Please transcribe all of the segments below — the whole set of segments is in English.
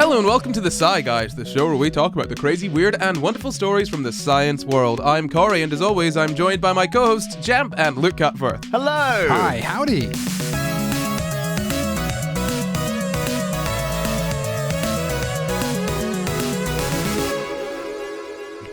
Hello and welcome to the SCI GUYS, the show where we talk about the crazy, weird, and wonderful stories from the science world. I'm Corey, and as always, I'm joined by my co-hosts, Jamp and Luke Cutforth. Hello! Hi, howdy!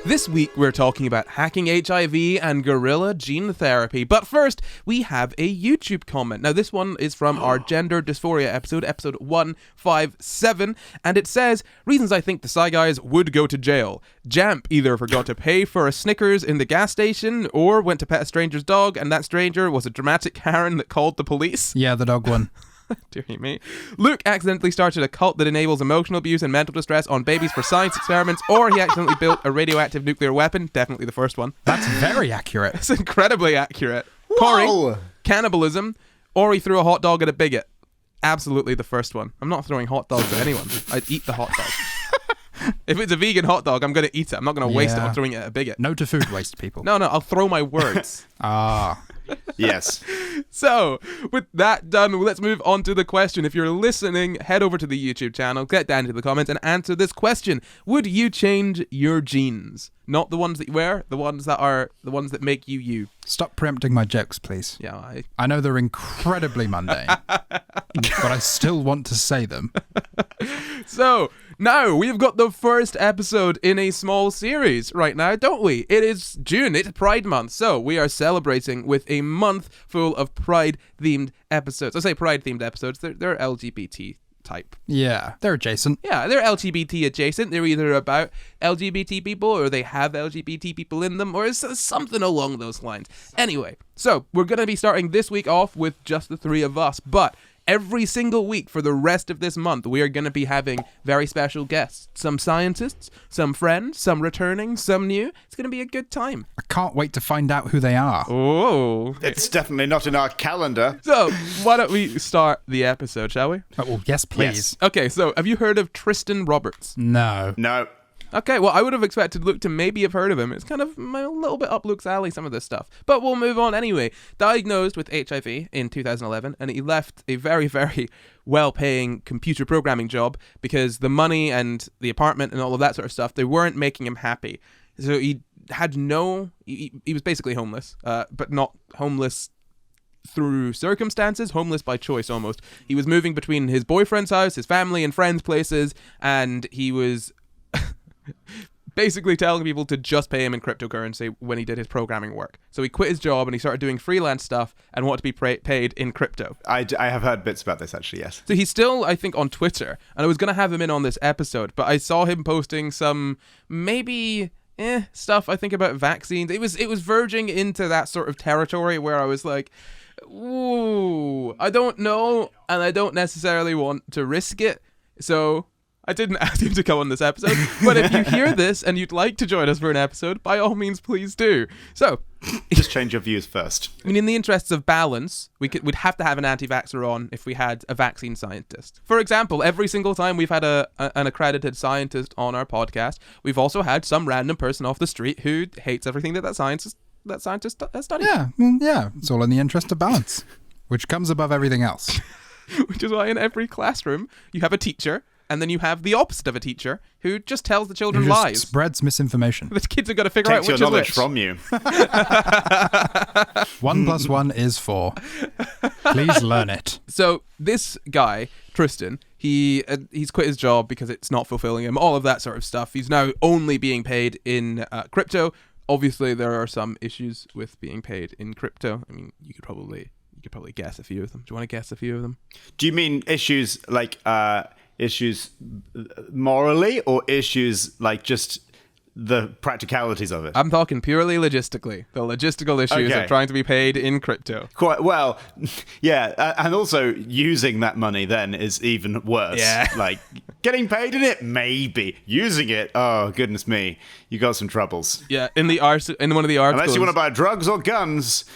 This week, we're talking about hacking HIV and gorilla gene therapy. But first, we have a YouTube comment. Now, this one is from our gender dysphoria episode 157, and it says, reasons I think the SCI GUYS would go to jail. Jamp either forgot to pay for a Snickers in the gas station, or went to pet a stranger's dog, and that stranger was a dramatic Karen that called the police. Yeah, the dog one. Dear me. Luke accidentally started a cult that enables emotional abuse and mental distress on babies for science experiments, or he accidentally built a radioactive nuclear weapon. Definitely the first one. That's very accurate. It's incredibly accurate. Whoa. Corey, cannibalism, or he threw a hot dog at a bigot. Absolutely the first one. I'm not throwing hot dogs at anyone. I'd eat the hot dog. If it's a vegan hot dog, I'm going to eat it. I'm not going to waste it on throwing it at a bigot. No to food waste, people. No, I'll throw my words. Yes. So, with that done, let's move on to the question. If you're listening, head over to the YouTube channel, get down to the comments, and answer this question. Would you change your genes? Not the ones that you wear, the ones that make you you. Stop preempting my jokes, please. Yeah, I know they're incredibly mundane, but I still want to say them. So, now we've got the first episode in a small series right now, don't we? It is June, it's Pride Month, so we are celebrating with a month full of Pride-themed episodes. I say Pride-themed episodes, they're LGBT type. Yeah, they're adjacent. Yeah, they're LGBT adjacent. They're either about LGBT people, or they have LGBT people in them, or it's something along those lines. Anyway, so we're going to be starting this week off with just the three of us, but every single week for the rest of this month, we are going to be having very special guests. Some scientists, some friends, some returning, some new. It's going to be a good time. I can't wait to find out who they are. Oh. It's definitely not in our calendar. So, why don't we start the episode, shall we? Oh, well, yes, please. Yes. Okay, so have you heard of Tristan Roberts? No. No. Okay, well, I would have expected Luke to maybe have heard of him. It's kind of a little bit up Luke's alley, some of this stuff. But we'll move on anyway. Diagnosed with HIV in 2011, and he left a very, very well-paying computer programming job because the money and the apartment and all of that sort of stuff, they weren't making him happy. So he had he was basically homeless, but not homeless through circumstances, homeless by choice almost. He was moving between his boyfriend's house, his family and friends' places, and he was basically telling people to just pay him in cryptocurrency when he did his programming work. So he quit his job and he started doing freelance stuff and wanted to be paid in crypto. I have heard bits about this, actually, yes. So he's still, I think, on Twitter, and I was going to have him in on this episode, but I saw him posting some maybe stuff, I think, about vaccines. It was verging into that sort of territory where I was like, ooh, I don't know, and I don't necessarily want to risk it. So I didn't ask him to come on this episode, but if you hear this and you'd like to join us for an episode, by all means, please do. So, just change your views first. I mean, in the interests of balance, we'd have to have an anti-vaxxer on if we had a vaccine scientist. For example, every single time we've had an accredited scientist on our podcast, we've also had some random person off the street who hates everything that scientist has studied. Yeah, it's all in the interest of balance, which comes above everything else. Which is why in every classroom you have a teacher, and then you have the opposite of a teacher who just tells the children Who just lies. Spreads misinformation. The kids have got to figure out Takes which your is knowledge which. from you. 1 + 1 is 4. Please learn it. So this guy, Tristan, he's quit his job because it's not fulfilling him, all of that sort of stuff. He's now only being paid in crypto. Obviously, there are some issues with being paid in crypto. I mean, you could probably guess a few of them. Do you want to guess a few of them? Do you mean issues like issues morally, or issues like just the practicalities of it? I'm talking purely logistically. The logistical issues Okay. of trying to be paid in crypto. Quite well, yeah, and also using that money then is even worse. Yeah. Like getting paid in it, maybe. Using it, oh goodness me, you got some troubles. Yeah, in one of the articles. Unless you want to buy drugs or guns,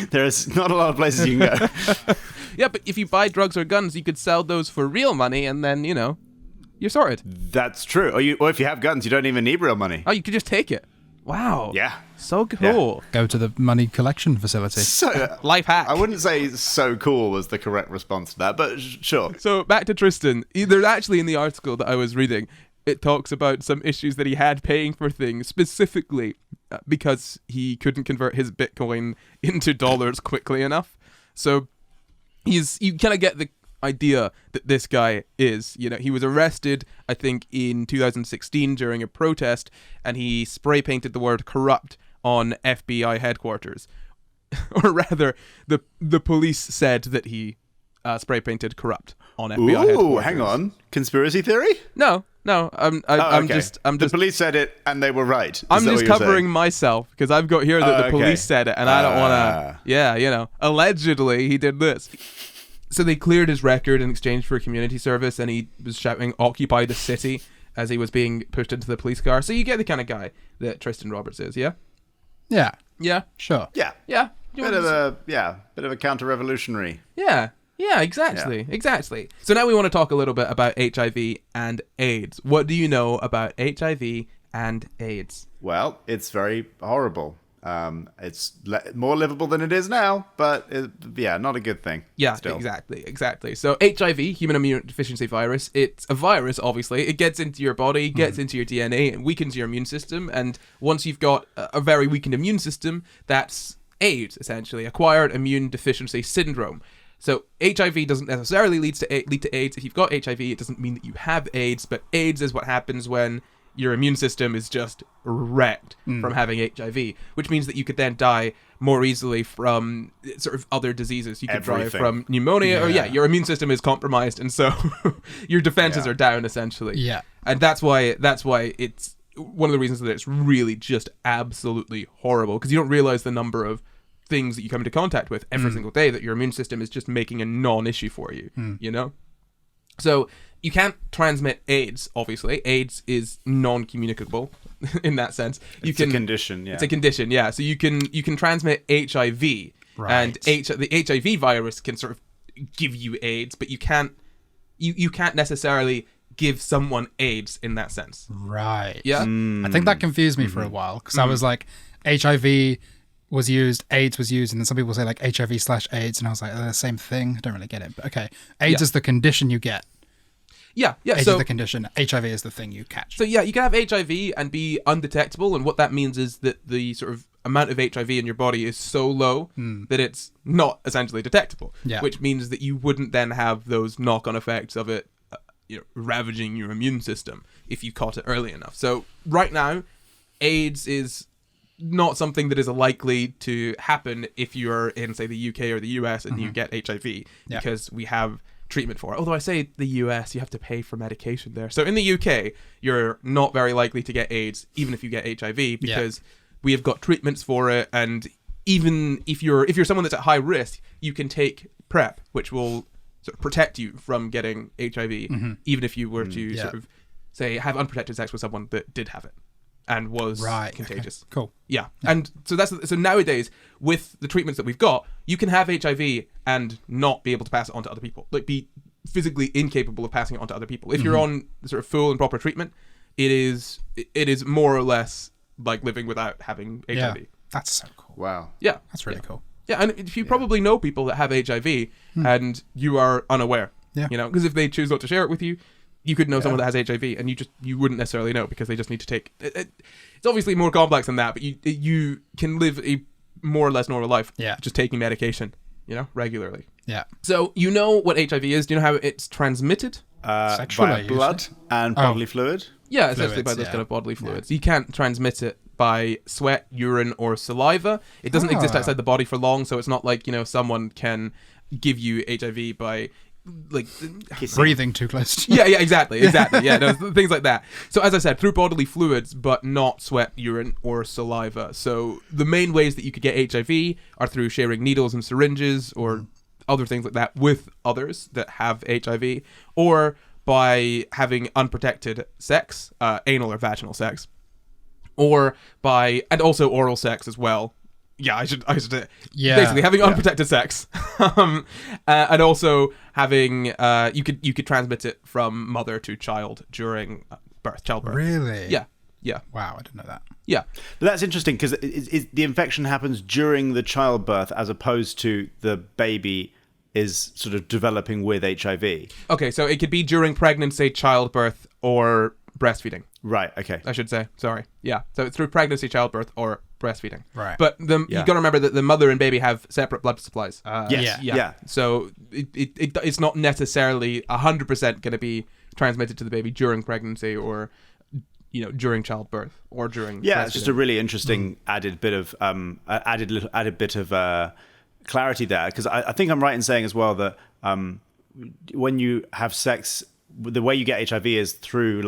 there's not a lot of places you can go. Yeah, but if you buy drugs or guns, you could sell those for real money, and then you're sorted. That's true. Or if you have guns, you don't even need real money. Oh, you could just take it. Wow. Yeah. So cool. Go to the money collection facility. So, Life hack. I wouldn't say so cool was the correct response to that, but sure. So back to Tristan. There's actually in the article that I was reading, it talks about some issues that he had paying for things, specifically because he couldn't convert his Bitcoin into dollars quickly enough. So you kind of get the idea that this guy is, he was arrested, I think, in 2016 during a protest, and he spray painted the word corrupt on FBI headquarters. Or rather, the police said that he spray painted corrupt on FBI headquarters. Ooh, hang on. Conspiracy theory? No. I'm Okay. just The police said it and they were right. Is I'm that just what you're covering saying? myself because I've got here that the Okay. police said it, and I don't want to. Allegedly he did this. So they cleared his record in exchange for community service, and he was shouting "Occupy the city" as he was being pushed into the police car. So you get the kind of guy that Tristan Roberts is, yeah? Yeah, Yeah. sure. Yeah. Yeah. Bit of a counter-revolutionary. Yeah, exactly. So now we want to talk a little bit about HIV and AIDS. What do you know about HIV and AIDS? Well, it's very horrible. It's more livable than it is now, but not a good thing. Yeah, still. exactly. So HIV, human immune deficiency virus, it's a virus, obviously. It gets into your body, gets into your DNA, and weakens your immune system. And once you've got a very weakened immune system, that's AIDS, essentially, acquired immune deficiency syndrome. So HIV doesn't necessarily lead to AIDS. If you've got HIV, it doesn't mean that you have AIDS, but AIDS is what happens when your immune system is just wrecked from having HIV, which means that you could then die more easily from sort of other diseases. You could die from pneumonia, or your immune system is compromised, and so your defenses are down, essentially. Yeah. And that's why it's one of the reasons that it's really just absolutely horrible, because you don't realize the number of things that you come into contact with every single day that your immune system is just making a non-issue for you, So you can't transmit AIDS, obviously. AIDS is non-communicable in that sense. It's a condition, yeah. It's a condition, yeah. So you can transmit HIV, Right. and the HIV virus can sort of give you AIDS, but you can't necessarily give someone AIDS in that sense. Right. Yeah? I think that confused me for a while, because I was like, HIV was used, AIDS was used, and then some people say like HIV/AIDS, and I was like, the same thing. I don't really get it, but okay. AIDS is the condition you get. Yeah. AIDS So is the condition. HIV is the thing you catch. So yeah, you can have HIV and be undetectable, and what that means is that the sort of amount of HIV in your body is so low that it's not essentially detectable. Yeah. Which means that you wouldn't then have those knock-on effects of it, ravaging your immune system if you caught it early enough. So right now, AIDS is not something that is likely to happen if you're in, say, the UK or the US and you get HIV, because we have treatment for it. Although I say the US, you have to pay for medication there. So in the UK, you're not very likely to get AIDS, even if you get HIV, because we have got treatments for it. And even if you're someone that's at high risk, you can take PrEP, which will sort of protect you from getting HIV, even if you were to sort of, say, have unprotected sex with someone that did have it and was contagious. Okay. Cool. Yeah. And so nowadays, with the treatments that we've got, you can have HIV and not be able to pass it on to other people. Like, be physically incapable of passing it on to other people. If you're on sort of full and proper treatment, it is more or less like living without having HIV. Yeah. That's so cool. Wow. Yeah. That's really cool. Yeah, and if you probably know people that have HIV and you are unaware, because if they choose not to share it with you, you could know someone that has HIV, and you wouldn't necessarily know, because they just need to take it. It's obviously more complex than that, but you can live a more or less normal life just taking medication, regularly. Yeah. So you know what HIV is? Do you know how it's transmitted? Sexually, Via blood and bodily fluid. Yeah, essentially by Fluids, those kind of bodily fluids. You can't transmit it by sweat, urine, or saliva. It doesn't exist outside the body for long, so it's not like, someone can give you HIV by like breathing too close to you. Yeah, exactly. Yeah, no, things like that. So as I said, through bodily fluids, but not sweat, urine, or saliva. So the main ways that you could get HIV are through sharing needles and syringes or other things like that with others that have HIV, or by having unprotected sex, anal or vaginal sex, or and also oral sex as well. Yeah, I should basically having unprotected sex, and also having you could transmit it from mother to child during childbirth. Really? Yeah. Yeah. Wow, I didn't know that. Yeah. But that's interesting because the infection happens during the childbirth as opposed to the baby is sort of developing with HIV. Okay, so it could be during pregnancy, childbirth, or breastfeeding. Right, okay. I should say. Sorry. Yeah. So it's through pregnancy, childbirth, or breastfeeding. Right. But you got to remember that the mother and baby have separate blood supplies. Yes. Yeah. So it's not necessarily 100% going to be transmitted to the baby during pregnancy or during childbirth or during breastfeeding. It's just a really interesting added bit of clarity there, because I think I'm right in saying as well that when you have sex, the way you get HIV is through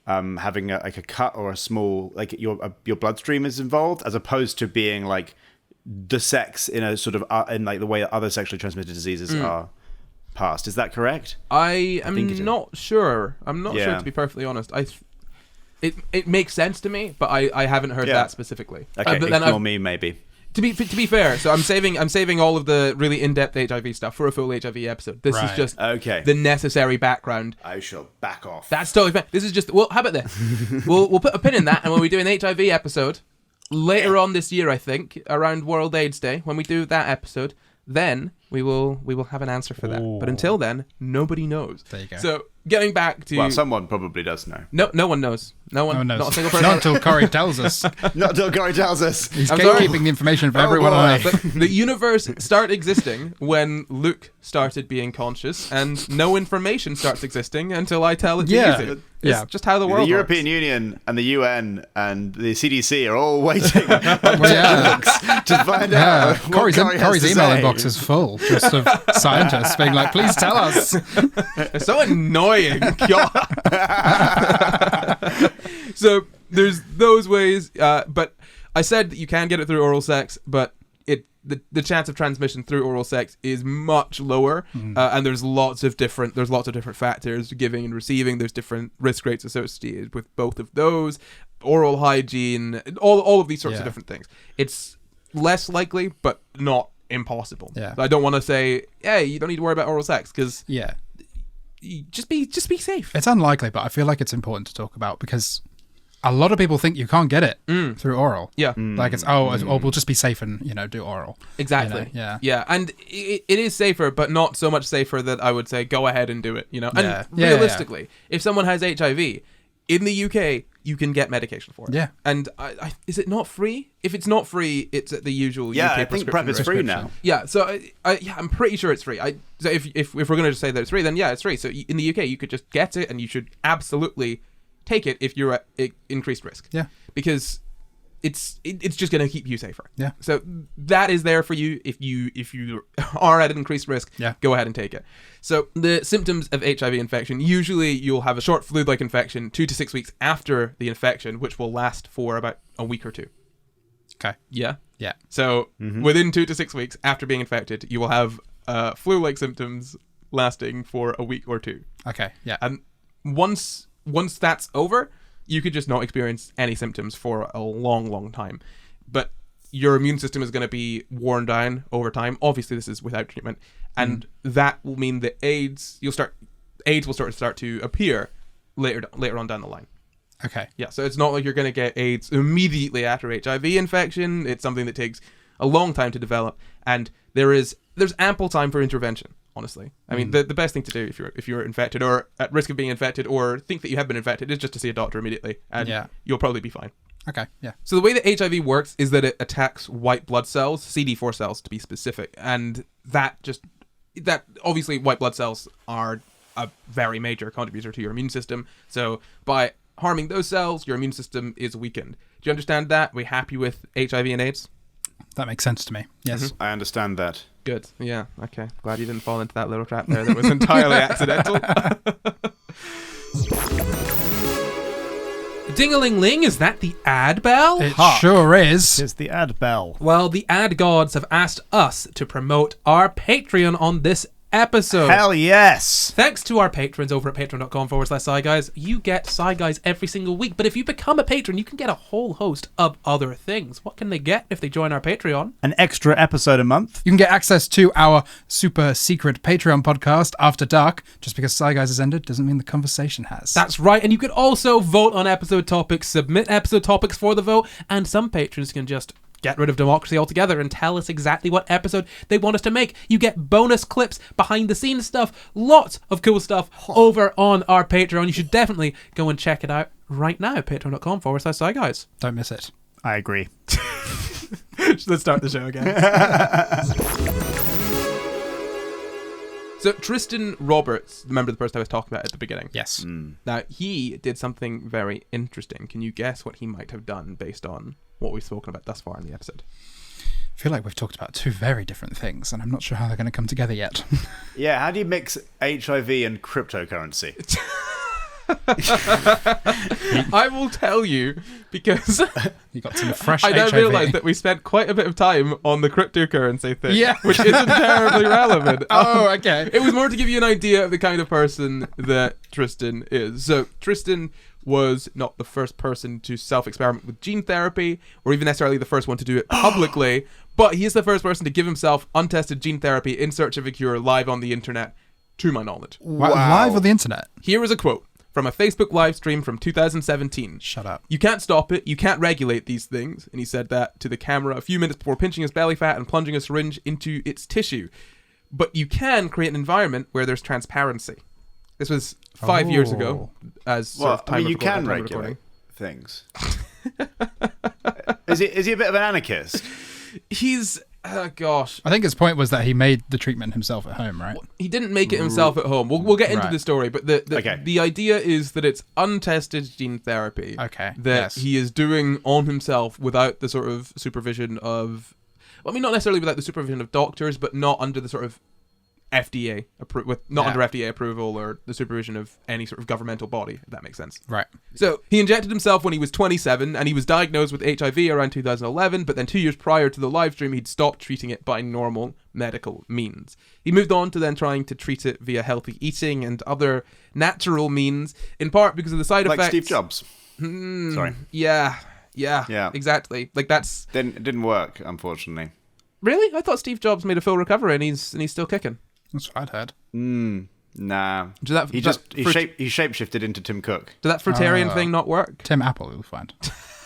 having a cut or a small your bloodstream is involved, as opposed to being like the sex in a sort of in like the way that other sexually transmitted diseases are passed. Is that correct? I am not sure. I'm not sure, to be perfectly honest. It makes sense to me, but I haven't heard that specifically. Okay, but then ignore me maybe. To be fair, so I'm saving all of the really in-depth HIV stuff for a full HIV episode. This is just the necessary background. I shall back off. That's totally fine. This is just how about this? we'll put a pin in that, and when we do an HIV episode later on this year, I think around World AIDS Day, when we do that episode, then we will have an answer for that. Ooh. But until then, nobody knows. There you go. So getting back to someone probably does know. No one knows. No one knows. Not a single person. Not until Corey tells us. Not until Corey tells us. He's keeping the information for everyone on Earth. But the universe started existing when Luke started being conscious, and no information starts existing until I tell it to use it. It's just how the world The European works. Union and the UN and the CDC are all waiting to find out. What Corey's Corey has to email say. inbox is full just of scientists being like, please tell us. It's so annoying. God. So there's those ways, but I said that you can get it through oral sex, but the chance of transmission through oral sex is much lower, and there's lots of different factors, giving and receiving. There's different risk rates associated with both of those, oral hygiene, all of these sorts of different things. It's less likely, but not impossible. Yeah. So I don't want to say, hey, you don't need to worry about oral sex, because just be safe. It's unlikely, but I feel like it's important to talk about because a lot of people think you can't get it through oral. Yeah. Like it's, we'll just be safe and, do oral. Exactly. Yeah. And it is safer, but not so much safer that I would say go ahead and do it, And realistically, if someone has HIV, in the UK, you can get medication for it. Yeah. And is it not free? If it's not free, it's at the usual UK I think PrEP is free now. Yeah, so I'm pretty sure it's free. So if we're going to just say that it's free, then yeah, it's free. So in the UK, you could just get it, and you should absolutely take it if you're at increased risk. Yeah. Because it's just going to keep you safer. Yeah. So that is there for you if you are at increased risk. Yeah. Go ahead and take it. So the symptoms of HIV infection, usually you'll have a short flu-like infection 2 to 6 weeks after the infection, which will last for about a week or two. Okay. Yeah. Yeah. So within 2 to 6 weeks after being infected, you will have flu-like symptoms lasting for a week or two. Okay. Yeah. And once that's over, you could just not experience any symptoms for a long, long time. But your immune system is going to be worn down over time. Obviously, this is without treatment. And that will mean that AIDS will start to appear later on down the line. Okay. Yeah, so it's not like you're going to get AIDS immediately after HIV infection. It's something that takes a long time to develop. And there's ample time for intervention. Honestly, I mean, the best thing to do if you're infected or at risk of being infected or think that you have been infected is just to see a doctor immediately, and you'll probably be fine. Okay, yeah. So the way that HIV works is that it attacks white blood cells, CD4 cells to be specific, and that obviously white blood cells are a very major contributor to your immune system. So by harming those cells, your immune system is weakened. Do you understand that? Are we happy with HIV and AIDS? That makes sense to me. Yes. I understand that. Good. Yeah. Okay. Glad you didn't fall into that little trap there. That was entirely accidental. Ding-a-ling-ling, is that the ad bell? It sure is. It's the ad bell. Well, the ad gods have asked us to promote our Patreon on this episode. Hell yes. Thanks to our patrons over at patreon.com/SCI Guys. You get SCI Guys every single week. But if you become a patron, you can get a whole host of other things. What can they get if they join our Patreon? An extra episode a month. You can get access to our super secret Patreon podcast, After Dark. Just because SCI Guys has ended doesn't mean the conversation has. That's right. And you can also vote on episode topics, submit episode topics for the vote, and some patrons can just get rid of democracy altogether and tell us exactly what episode they want us to make. You get bonus clips, behind the scenes stuff, lots of cool stuff over on our Patreon. You should definitely go and check it out right now. Patreon.com/SCI Guys. Don't miss it. I agree. Let's start the show again. So Tristan Roberts, remember the person I was talking about at the beginning? Yes. Now, he did something very interesting. Can you guess what he might have done based on what we've spoken about thus far in the episode? I feel like we've talked about two very different things, and I'm not sure how they're going to come together yet. Yeah, how do you mix HIV and cryptocurrency? I will tell you, because You got some fresh I now HIV. realised that we spent quite a bit of time on the cryptocurrency thing, Yeah. which isn't terribly relevant. Oh, okay. It was more to give you an idea of the kind of person that Tristan is. So Tristan was not the first person to self-experiment with gene therapy, or even necessarily the first one to do it publicly, but he is the first person to give himself untested gene therapy in search of a cure live on the internet, to my knowledge. Wow. Live on the internet. Here is a quote from a Facebook live stream from 2017. Shut up. "You can't stop it. You can't regulate these things." And he said that to the camera a few minutes before pinching his belly fat and plunging a syringe into its tissue. But you can create an environment where there's transparency. This was 5 years ago, as sort of time of you recording, can time of regulate recording. things. Is he a bit of an anarchist? He's gosh, I think his point was that he made the treatment himself at home, right? he didn't make it himself at home. We'll get into Right. the story, but Okay. the idea is that it's untested gene therapy. Okay, That yes. he is doing on himself without the sort of supervision of, well, I mean, not necessarily without the supervision of doctors, but not under the sort of FDA under FDA approval or the supervision of any sort of governmental body, if that makes sense. Right. So he injected himself when he was 27, and he was diagnosed with HIV around 2011, but then 2 years prior to the live stream, he'd stopped treating it by normal medical means. He moved on to then trying to treat it via healthy eating and other natural means, in part because of the side Like effects. Steve Jobs. Sorry. Yeah, Yeah. exactly. Like that's It didn't work, unfortunately. really. I thought Steve Jobs made a full recovery, and he's still kicking. That's what I'd heard. Nah. Did that He shapeshifted into Tim Cook. did that fruitarian thing not work? Tim Apple, you'll find.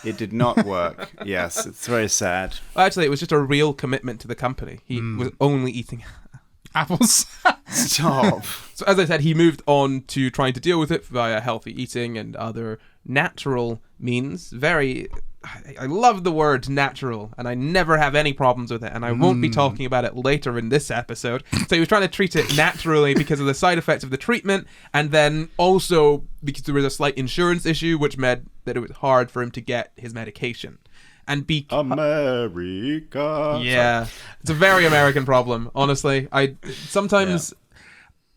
It did not work. Yes, it's very sad. Well, actually, it was just a real commitment to the company. He was only eating. Apples? Stop. So as I said, he moved on to trying to deal with it via healthy eating and other natural means. I love the word natural, and I never have any problems with it, and I won't be talking about it later in this episode. So he was trying to treat it naturally because of the side effects of the treatment, and then also because there was a slight insurance issue, which meant that it was hard for him to get his medication. And America. yeah, it's a very American problem, honestly.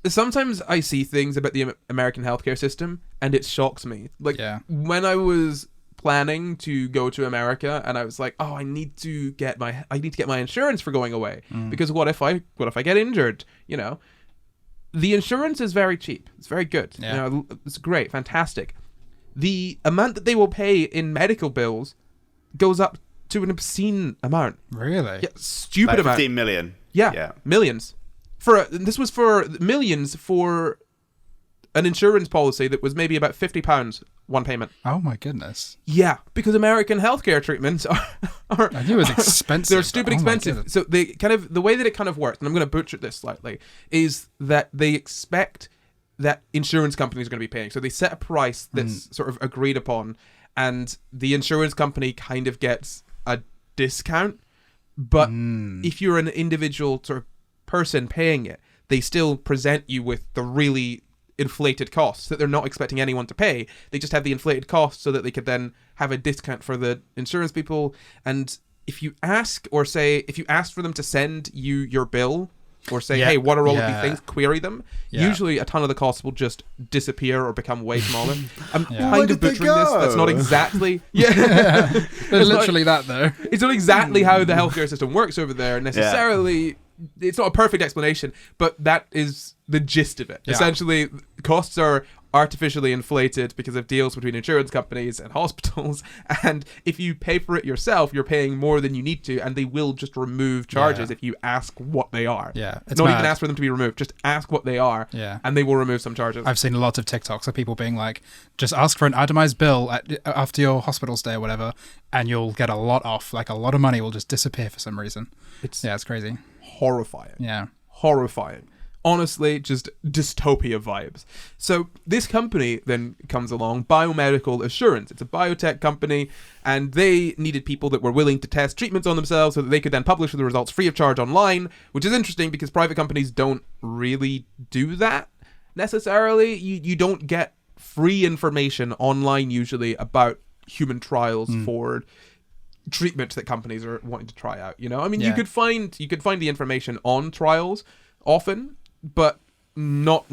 Sometimes I see things about the American healthcare system, and it shocks me. Like when I was planning to go to America, and I was like, "Oh, I need to get my insurance for going away because what if I get injured?" You know, the insurance is very cheap. It's very good. Yeah. You know, it's great, fantastic. The amount that they will pay in medical bills goes up to an obscene amount. Really? Yeah, stupid Like amount. 15 million. Yeah, millions. This was for millions for an insurance policy that was maybe about £50 one payment. Oh my goodness. Yeah, because American healthcare treatments are I knew it was expensive. they're stupid but oh my expensive. goodness. So the way that it kind of works, and I'm going to butcher this slightly, is that they expect that insurance companies are going to be paying. So they set a price that's sort of agreed upon, and the insurance company kind of gets a discount. But if you're an individual sort of person paying it, they still present you with the really inflated costs that they're not expecting anyone to pay. They just have the inflated costs so that they could then have a discount for the insurance people. And if you ask for them to send you your bill, or say, hey, what are all of these things? Query them. Yeah. Usually a ton of the costs will just disappear or become way smaller. I'm Yeah. kind Where of did they butchering this. That's not go? exactly... But literally that though. It's not exactly how the healthcare system works over there necessarily. it's not a perfect explanation, but that is the gist of it. Yeah. Essentially, costs are artificially inflated because of deals between insurance companies and hospitals, and if you pay for it yourself, you're paying more than you need to, and they will just remove charges if you ask what they are. Yeah, it's Not mad. even ask for them to be removed, just ask what they are, and they will remove some charges. I've seen a lot of TikToks of people being like, just ask for an itemized bill after your hospital stay or whatever, and you'll get a lot off. Like, a lot of money will just disappear for some reason. It's crazy. Horrifying. Yeah. Horrifying. Honestly, just dystopia vibes. So this company then comes along, Biomedical Assurance. It's a biotech company, and they needed people that were willing to test treatments on themselves so that they could then publish the results free of charge online, which is interesting because private companies don't really do that necessarily. You don't get free information online usually about human trials for treatment that companies are wanting to try out. You know, I mean, you could find the information on trials often, but not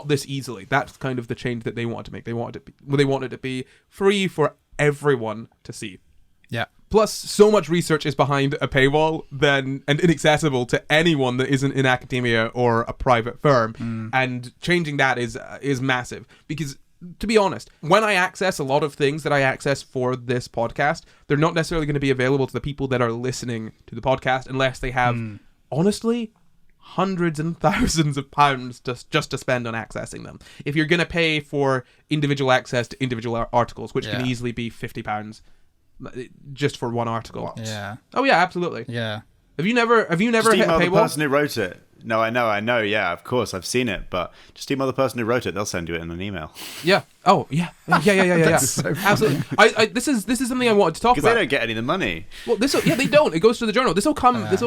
this easily. That's kind of the change that they wanted to make. They wanted it to be free for everyone to see. Yeah. Plus, so much research is behind a paywall and inaccessible to anyone that isn't in academia or a private firm. And changing that is massive. Because, to be honest, when I access a lot of things that I access for this podcast, they're not necessarily going to be available to the people that are listening to the podcast unless they have, honestly, hundreds and thousands of pounds just to spend on accessing them. If you're going to pay for individual access to individual articles, which can easily be £50 just for one article. What? Yeah. Oh yeah, absolutely. Yeah. Have you never Just hit a email the paywall? person who wrote it. No, I know. Yeah, of course, I've seen it. But just email the person who wrote it. They'll send you it in an email. Yeah. Oh yeah. Yeah. So Absolutely. This is something I wanted to talk Because they about. don't get any of the money. Well, they don't. It goes to the journal. This will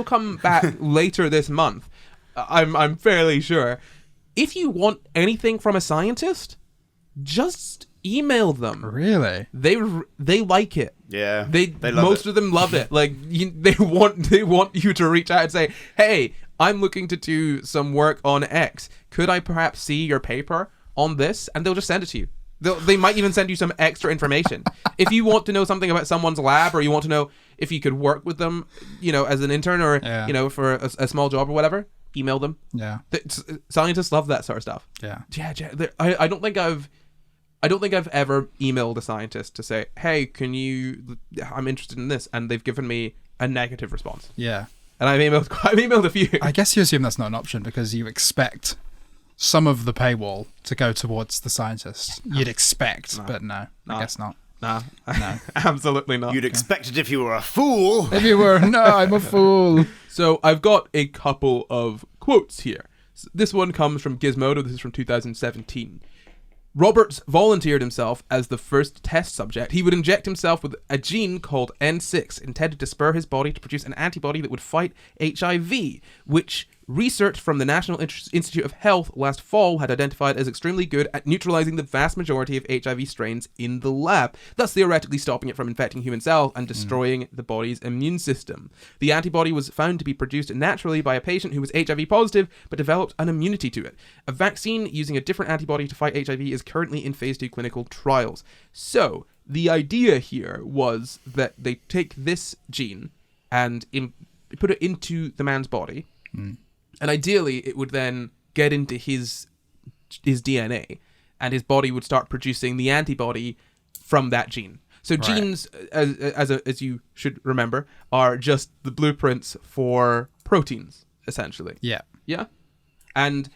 come back later this month. I'm fairly sure. If you want anything from a scientist, just email them. Really? They like it. Yeah, They love most it. of them love it. Like they want you to reach out and say, "Hey, I'm looking to do some work on X. Could I perhaps see your paper on this?" And they'll just send it to you. They might even send you some extra information. If you want to know something about someone's lab, or you want to know if you could work with them, as an intern or for a small job or whatever, email them. Yeah. Scientists love that sort of stuff. Yeah. Yeah. I don't think I've ever emailed a scientist to say, "Hey, I'm interested in this," and they've given me a negative response. Yeah. And I've emailed a few. I guess you assume that's not an option because you expect some of the paywall to go towards the scientist. You'd expect, but no, I guess not. Nah, No. absolutely not. You'd expect it if you were a fool. If you were, no, I'm a fool. So I've got a couple of quotes here. This one comes from Gizmodo. This is from 2017. Roberts volunteered himself as the first test subject. He would inject himself with a gene called N6, intended to spur his body to produce an antibody that would fight HIV, which research from the National Institute of Health last fall had identified as extremely good at neutralizing the vast majority of HIV strains in the lab, thus theoretically stopping it from infecting human cells and destroying the body's immune system. The antibody was found to be produced naturally by a patient who was HIV positive but developed an immunity to it. A vaccine using a different antibody to fight HIV is currently in phase 2 clinical trials. So, the idea here was that they take this gene and put it into the man's body, and ideally it would then get into his DNA, and his body would start producing the antibody from that gene. So genes, as you should remember, are just the blueprints for proteins, essentially. Yeah. Yeah? And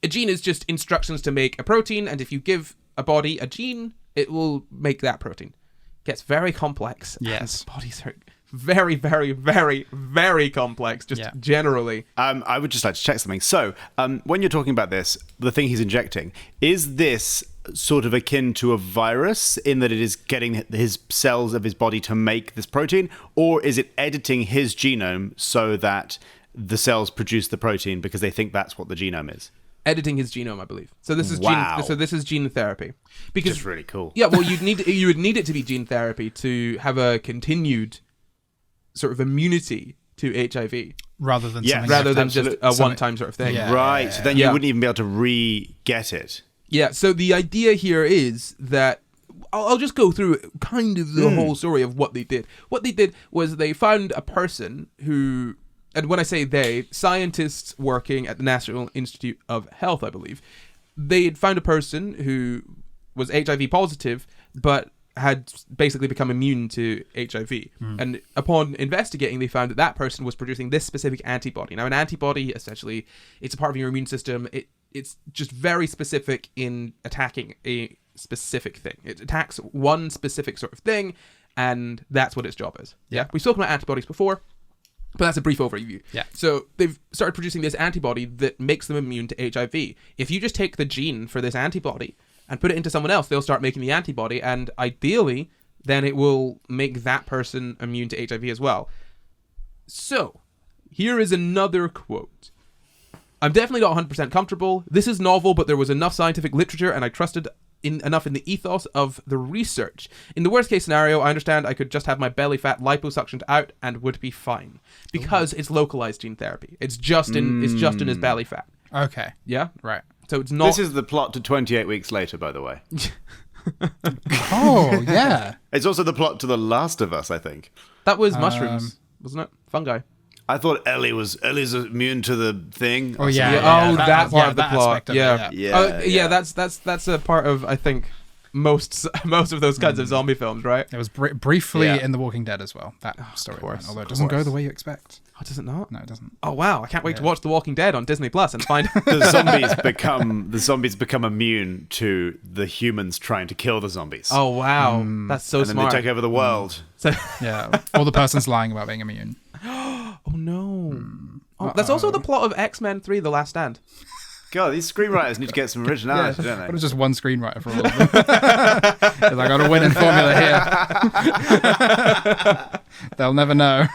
a gene is just instructions to make a protein, and if you give a body a gene, it will make that protein. It gets very complex. Yes. And bodies are very, very, very, very complex, just generally. I would just like to check something. So, when you're talking about this, the thing he's injecting, is this sort of akin to a virus in that it is getting his cells of his body to make this protein, or is it editing his genome so that the cells produce the protein because they think that's what the genome is? Editing his genome, I believe. So this is this is gene therapy. Because Just really cool. Yeah, well, you would need it to be gene therapy to have a continued sort of immunity to HIV, Rather than just a one-time sort of thing. Yeah. Right. So then you wouldn't even be able to re-get it. Yeah. So the idea here is that I'll just go through kind of the whole story of what they did. What they did was they found a person who and when I say they, scientists working at the National Institute of Health, I believe, they had found a person who was HIV positive, but had basically become immune to HIV. And upon investigating, they found that that person was producing this specific antibody. Now, an antibody, essentially, it's a part of your immune system. It's just very specific in attacking a specific thing. It attacks one specific sort of thing, and that's what its job is. Yeah. We've spoken about antibodies before, but that's a brief overview. Yeah. So they've started producing this antibody that makes them immune to HIV. If you just take the gene for this antibody and put it into someone else, they'll start making the antibody, and ideally, then it will make that person immune to HIV as well. So, here is another quote. I'm definitely not 100% comfortable. This is novel, but there was enough scientific literature, and I trusted enough in the ethos of the research. In the worst case scenario, I understand I could just have my belly fat liposuctioned out and would be fine, because it's localized gene therapy. It's just in his belly fat. Okay. Yeah? Right. So it's not... This is the plot to 28 Weeks Later, by the way. Oh, yeah. It's also the plot to The Last of Us, I think. That was mushrooms, wasn't it? Fungi. I thought Ellie's immune to the thing. Oh, yeah. That part of the plot. aspect of Yeah. it, Yeah. That's a part of, I think, most of those kinds of zombie films, right? It was briefly Yeah. in The Walking Dead as well, that story. course, Although it of doesn't go course. the way you expect. Oh, does it not? No, it doesn't. Oh, wow. I can't wait to watch The Walking Dead on Disney Plus and find... The zombies become immune to the humans trying to kill the zombies. Oh, wow. That's so and then smart. they take over the world. So... Yeah. Or the person's lying about being immune. Oh, no. Oh, that's also the plot of X-Men 3, The Last Stand. God, these screenwriters need to get some originality, don't But they? it's just one screenwriter for all of them. Because I got a winning formula here. They'll never know.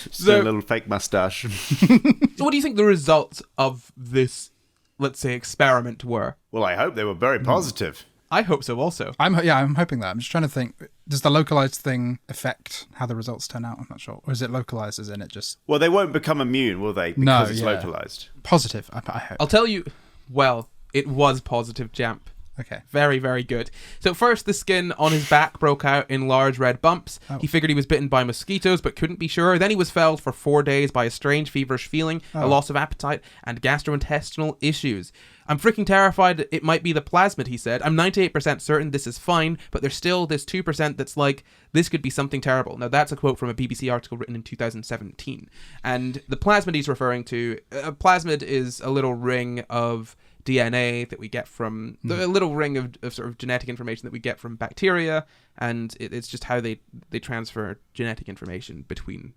Just a little fake mustache. So what do you think the results of this, let's say, experiment were? Well, I hope they were very positive. I hope so also. I'm hoping that. I'm just trying to think. Does the localized thing affect how the results turn out? I'm not sure. Or is it localized as in it just Well, they won't become immune, will they? Because No, it's yeah. localized. positive? I hope. I'll tell you, well, it was positive, Jamp. Okay. Very, very good. So first, the skin on his back broke out in large red bumps. Oh. He figured he was bitten by mosquitoes, but couldn't be sure. Then he was felled for 4 days by a strange feverish feeling, a loss of appetite, and gastrointestinal issues. I'm freaking terrified it might be the plasmid, he said. I'm 98% certain this is fine, but there's still this 2% that's like, this could be something terrible. Now, that's a quote from a BBC article written in 2017. And the plasmid he's referring to, a plasmid is a little ring of DNA that we get from a little ring of sort of genetic information that we get from bacteria, and it's just how they transfer genetic information between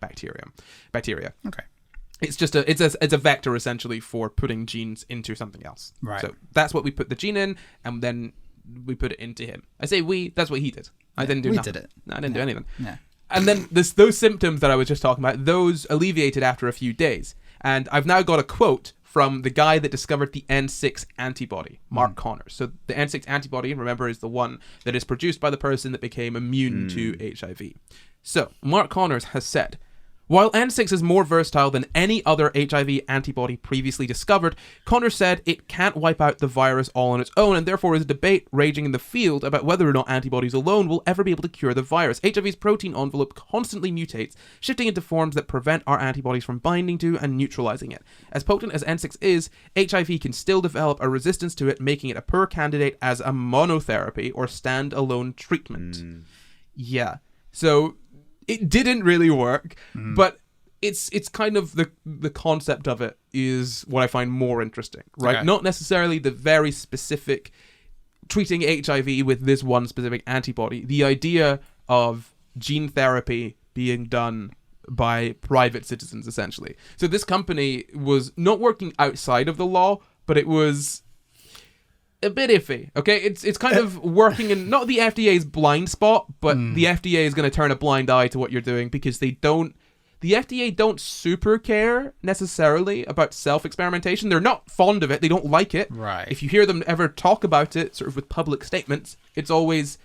bacteria. Okay. It's just it's a vector essentially for putting genes into something else. Right. So that's what we put the gene in, and then we put it into him. I say we. That's what he did. I didn't do we nothing. did it. No, I didn't do anything. Yeah. And then those symptoms that I was just talking about, those alleviated after a few days. And I've now got a quote from the guy that discovered the N6 antibody, Mark Connors. So the N6 antibody, remember, is the one that is produced by the person that became immune to HIV. So Mark Connors has said, while N6 is more versatile than any other HIV antibody previously discovered, Connors said it can't wipe out the virus all on its own, and therefore is a debate raging in the field about whether or not antibodies alone will ever be able to cure the virus. HIV's protein envelope constantly mutates, shifting into forms that prevent our antibodies from binding to and neutralizing it. As potent as N6 is, HIV can still develop a resistance to it, making it a poor candidate as a monotherapy or standalone treatment. Yeah. So it didn't really work, but it's kind of the concept of it is what I find more interesting, right? Okay. Not necessarily the very specific treating HIV with this one specific antibody. The idea of gene therapy being done by private citizens, essentially. So this company was not working outside of the law, but it was a bit iffy, okay? It's kind of working in not the FDA's blind spot, but the FDA is going to turn a blind eye to what you're doing because the FDA don't super care necessarily about self-experimentation. They're not fond of it. They don't like it. Right. If you hear them ever talk about it, sort of with public statements, it's always,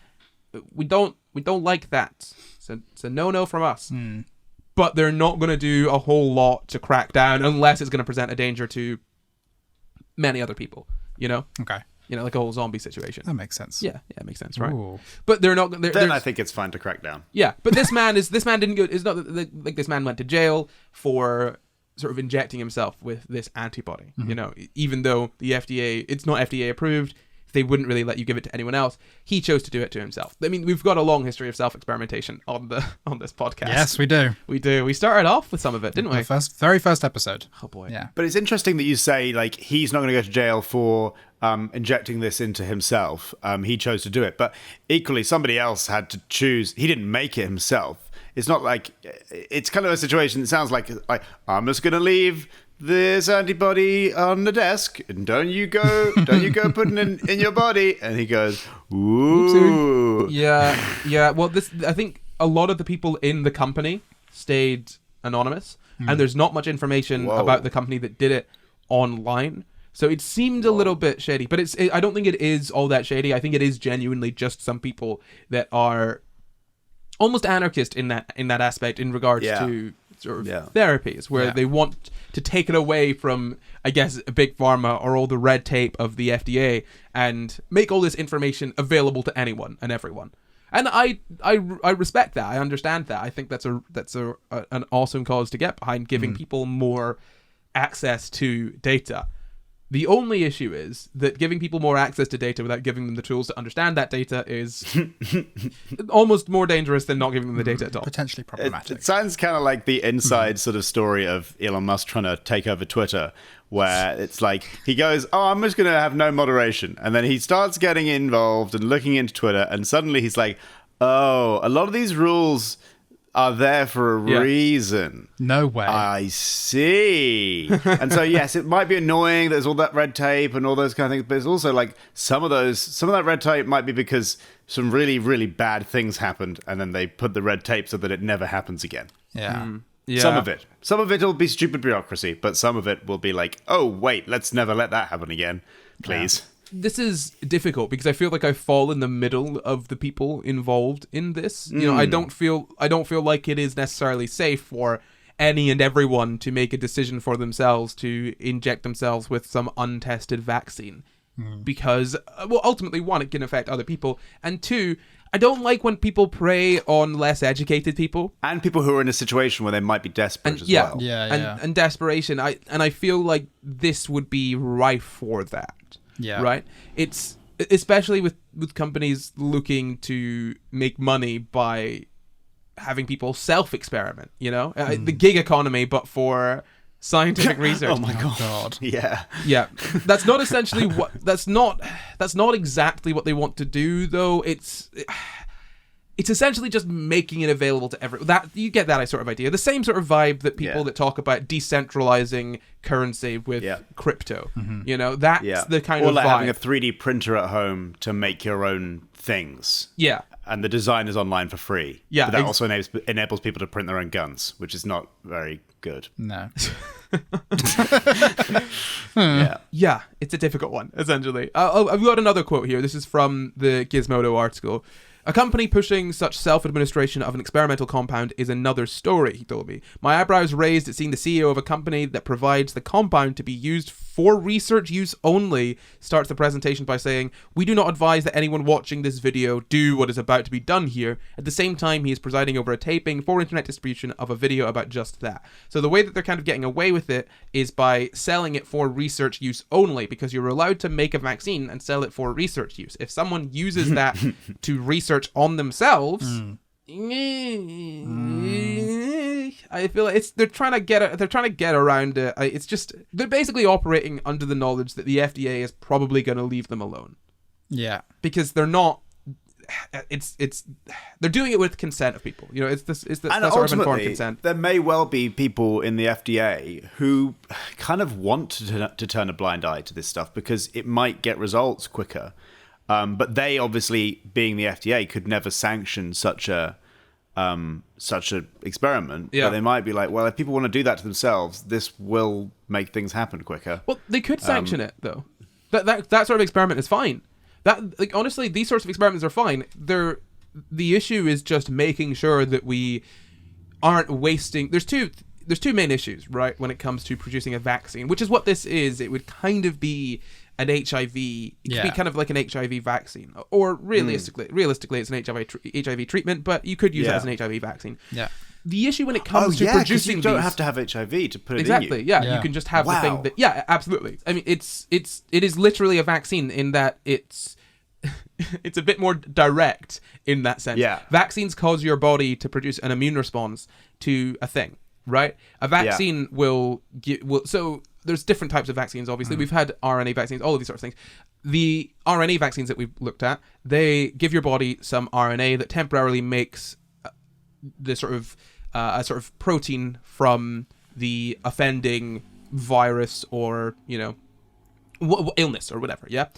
we don't like that. It's a no-no from us. But they're not going to do a whole lot to crack down unless it's going to present a danger to many other people, you know? Okay. like a whole zombie situation. That makes sense. Yeah, it makes sense, right? Ooh. But they're not. Then I think it's fine to crack down. Yeah, but this man didn't go. It's not like this man went to jail for sort of injecting himself with this antibody. Even though the FDA, it's not FDA approved. They wouldn't really let you give it to anyone else. He chose to do it to himself. I mean, we've got a long history of self-experimentation on this podcast. Yes, we do. We do. We started off with some of it, didn't we? The very first episode. Oh boy. Yeah. But it's interesting that you say like he's not going to go to jail for injecting this into himself. He chose to do it, but equally somebody else had to choose. He didn't make it himself. It's not like it's kind of a situation. It sounds like I'm just going to leave this antibody on the desk, and don't you go putting it in your body. And he goes, ooh. Yeah. Well, I think a lot of the people in the company stayed anonymous, and there's not much information about the company that did it online. So it seemed a little bit shady, but I don't think it is all that shady. I think it is genuinely just some people that are almost anarchist in that aspect in regards to sort of therapies, where they want to take it away from, I guess, big pharma or all the red tape of the FDA and make all this information available to anyone and everyone. And I respect that. I understand that. I think that's an awesome cause to get behind, giving people more access to data. The only issue is that giving people more access to data without giving them the tools to understand that data is almost more dangerous than not giving them the data at all. Potentially problematic. It sounds kind of like the inside sort of story of Elon Musk trying to take over Twitter, where it's like he goes, I'm just going to have no moderation. And then he starts getting involved and looking into Twitter. And suddenly he's like, a lot of these rules are there for a reason. No way. I see. And so, yes, it might be annoying. There's all that red tape and all those kind of things. But it's also like some of that red tape might be because some really, really bad things happened. And then they put the red tape so that it never happens again. Yeah. Yeah. Some of it will be stupid bureaucracy, but some of it will be like, oh, wait, let's never let that happen again, please. This is difficult because I feel like I fall in the middle of the people involved in this. I don't feel like it is necessarily safe for any and everyone to make a decision for themselves to inject themselves with some untested vaccine. Because, ultimately, one, it can affect other people, and two, I don't like when people prey on less educated people. And people who are in a situation where they might be desperate as well. Yeah. And desperation. I feel like this would be rife for that. Yeah. Right? It's especially with companies looking to make money by having people self-experiment, the gig economy, but for scientific research. Oh my god. Yeah. Yeah. That's not essentially that's not exactly what they want to do, though. It's essentially just making it available to everyone. That you get that sort of idea. The same sort of vibe that people that talk about decentralizing currency with crypto. That's the kind or of like vibe. having a 3D printer at home to make your own things. Yeah. And the design is online for free. Yeah. But that also enables people to print their own guns, which is not very good. No. Yeah, it's a difficult one, essentially. I've got another quote here. This is from the Gizmodo article. A company pushing such self-administration of an experimental compound is another story, he told me. My eyebrows raised at seeing the CEO of a company that provides the compound to be used for research use only starts the presentation by saying, "We do not advise that anyone watching this video do what is about to be done here." At the same time, he is presiding over a taping for internet distribution of a video about just that. So the way that they're kind of getting away with it is by selling it for research use only, because you're allowed to make a vaccine and sell it for research use. If someone uses that to research on themselves, I feel like they're trying to get around it. It's just they're basically operating under the knowledge that the FDA is probably going to leave them alone. Yeah, because they're not. They're doing it with consent of people. It's that sort of informed consent. There may well be people in the FDA who kind of want to turn a blind eye to this stuff because it might get results quicker. But they obviously, being the FDA, could never sanction such a experiment. Yeah. But they might be like, well, if people want to do that to themselves, this will make things happen quicker. Well, they could sanction it though. That sort of experiment is fine. Honestly, these sorts of experiments are fine. The issue is just making sure that we aren't wasting. There's two main issues, right, when it comes to producing a vaccine, which is what this is. It would kind of be an HIV. It could Yeah. be kind of like an HIV vaccine, or realistically, it's an HIV treatment, but you could use it as an HIV vaccine. Yeah. The issue when it comes to 'cause producing you don't these, have to have HIV to put it exactly, in you. yeah, you can just have the thing Wow. that, yeah, absolutely. I mean, it is literally a vaccine in that it's a bit more direct in that sense. Yeah. Vaccines cause your body to produce an immune response to a thing, right? A vaccine will so there's different types of vaccines, obviously. We've had RNA vaccines, all of these sorts of things. The RNA vaccines that we've looked at, they give your body some RNA that temporarily makes the sort of a sort of protein from the offending virus or, you know, illness or whatever, yeah?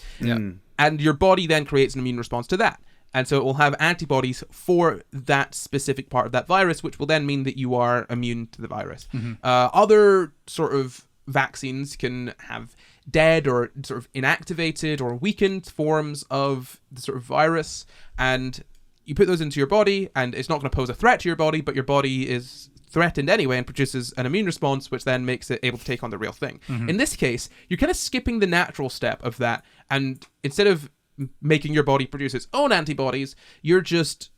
And your body then creates an immune response to that. And so it will have antibodies for that specific part of that virus, which will then mean that you are immune to the virus. Other sort of vaccines can have dead or sort of inactivated or weakened forms of the sort of virus, and you put those into your body, and it's not going to pose a threat to your body, but your body is threatened anyway and produces an immune response, which then makes it able to take on the real thing. In this case, you're kind of skipping the natural step of that, and instead of making your body produce its own antibodies, you're just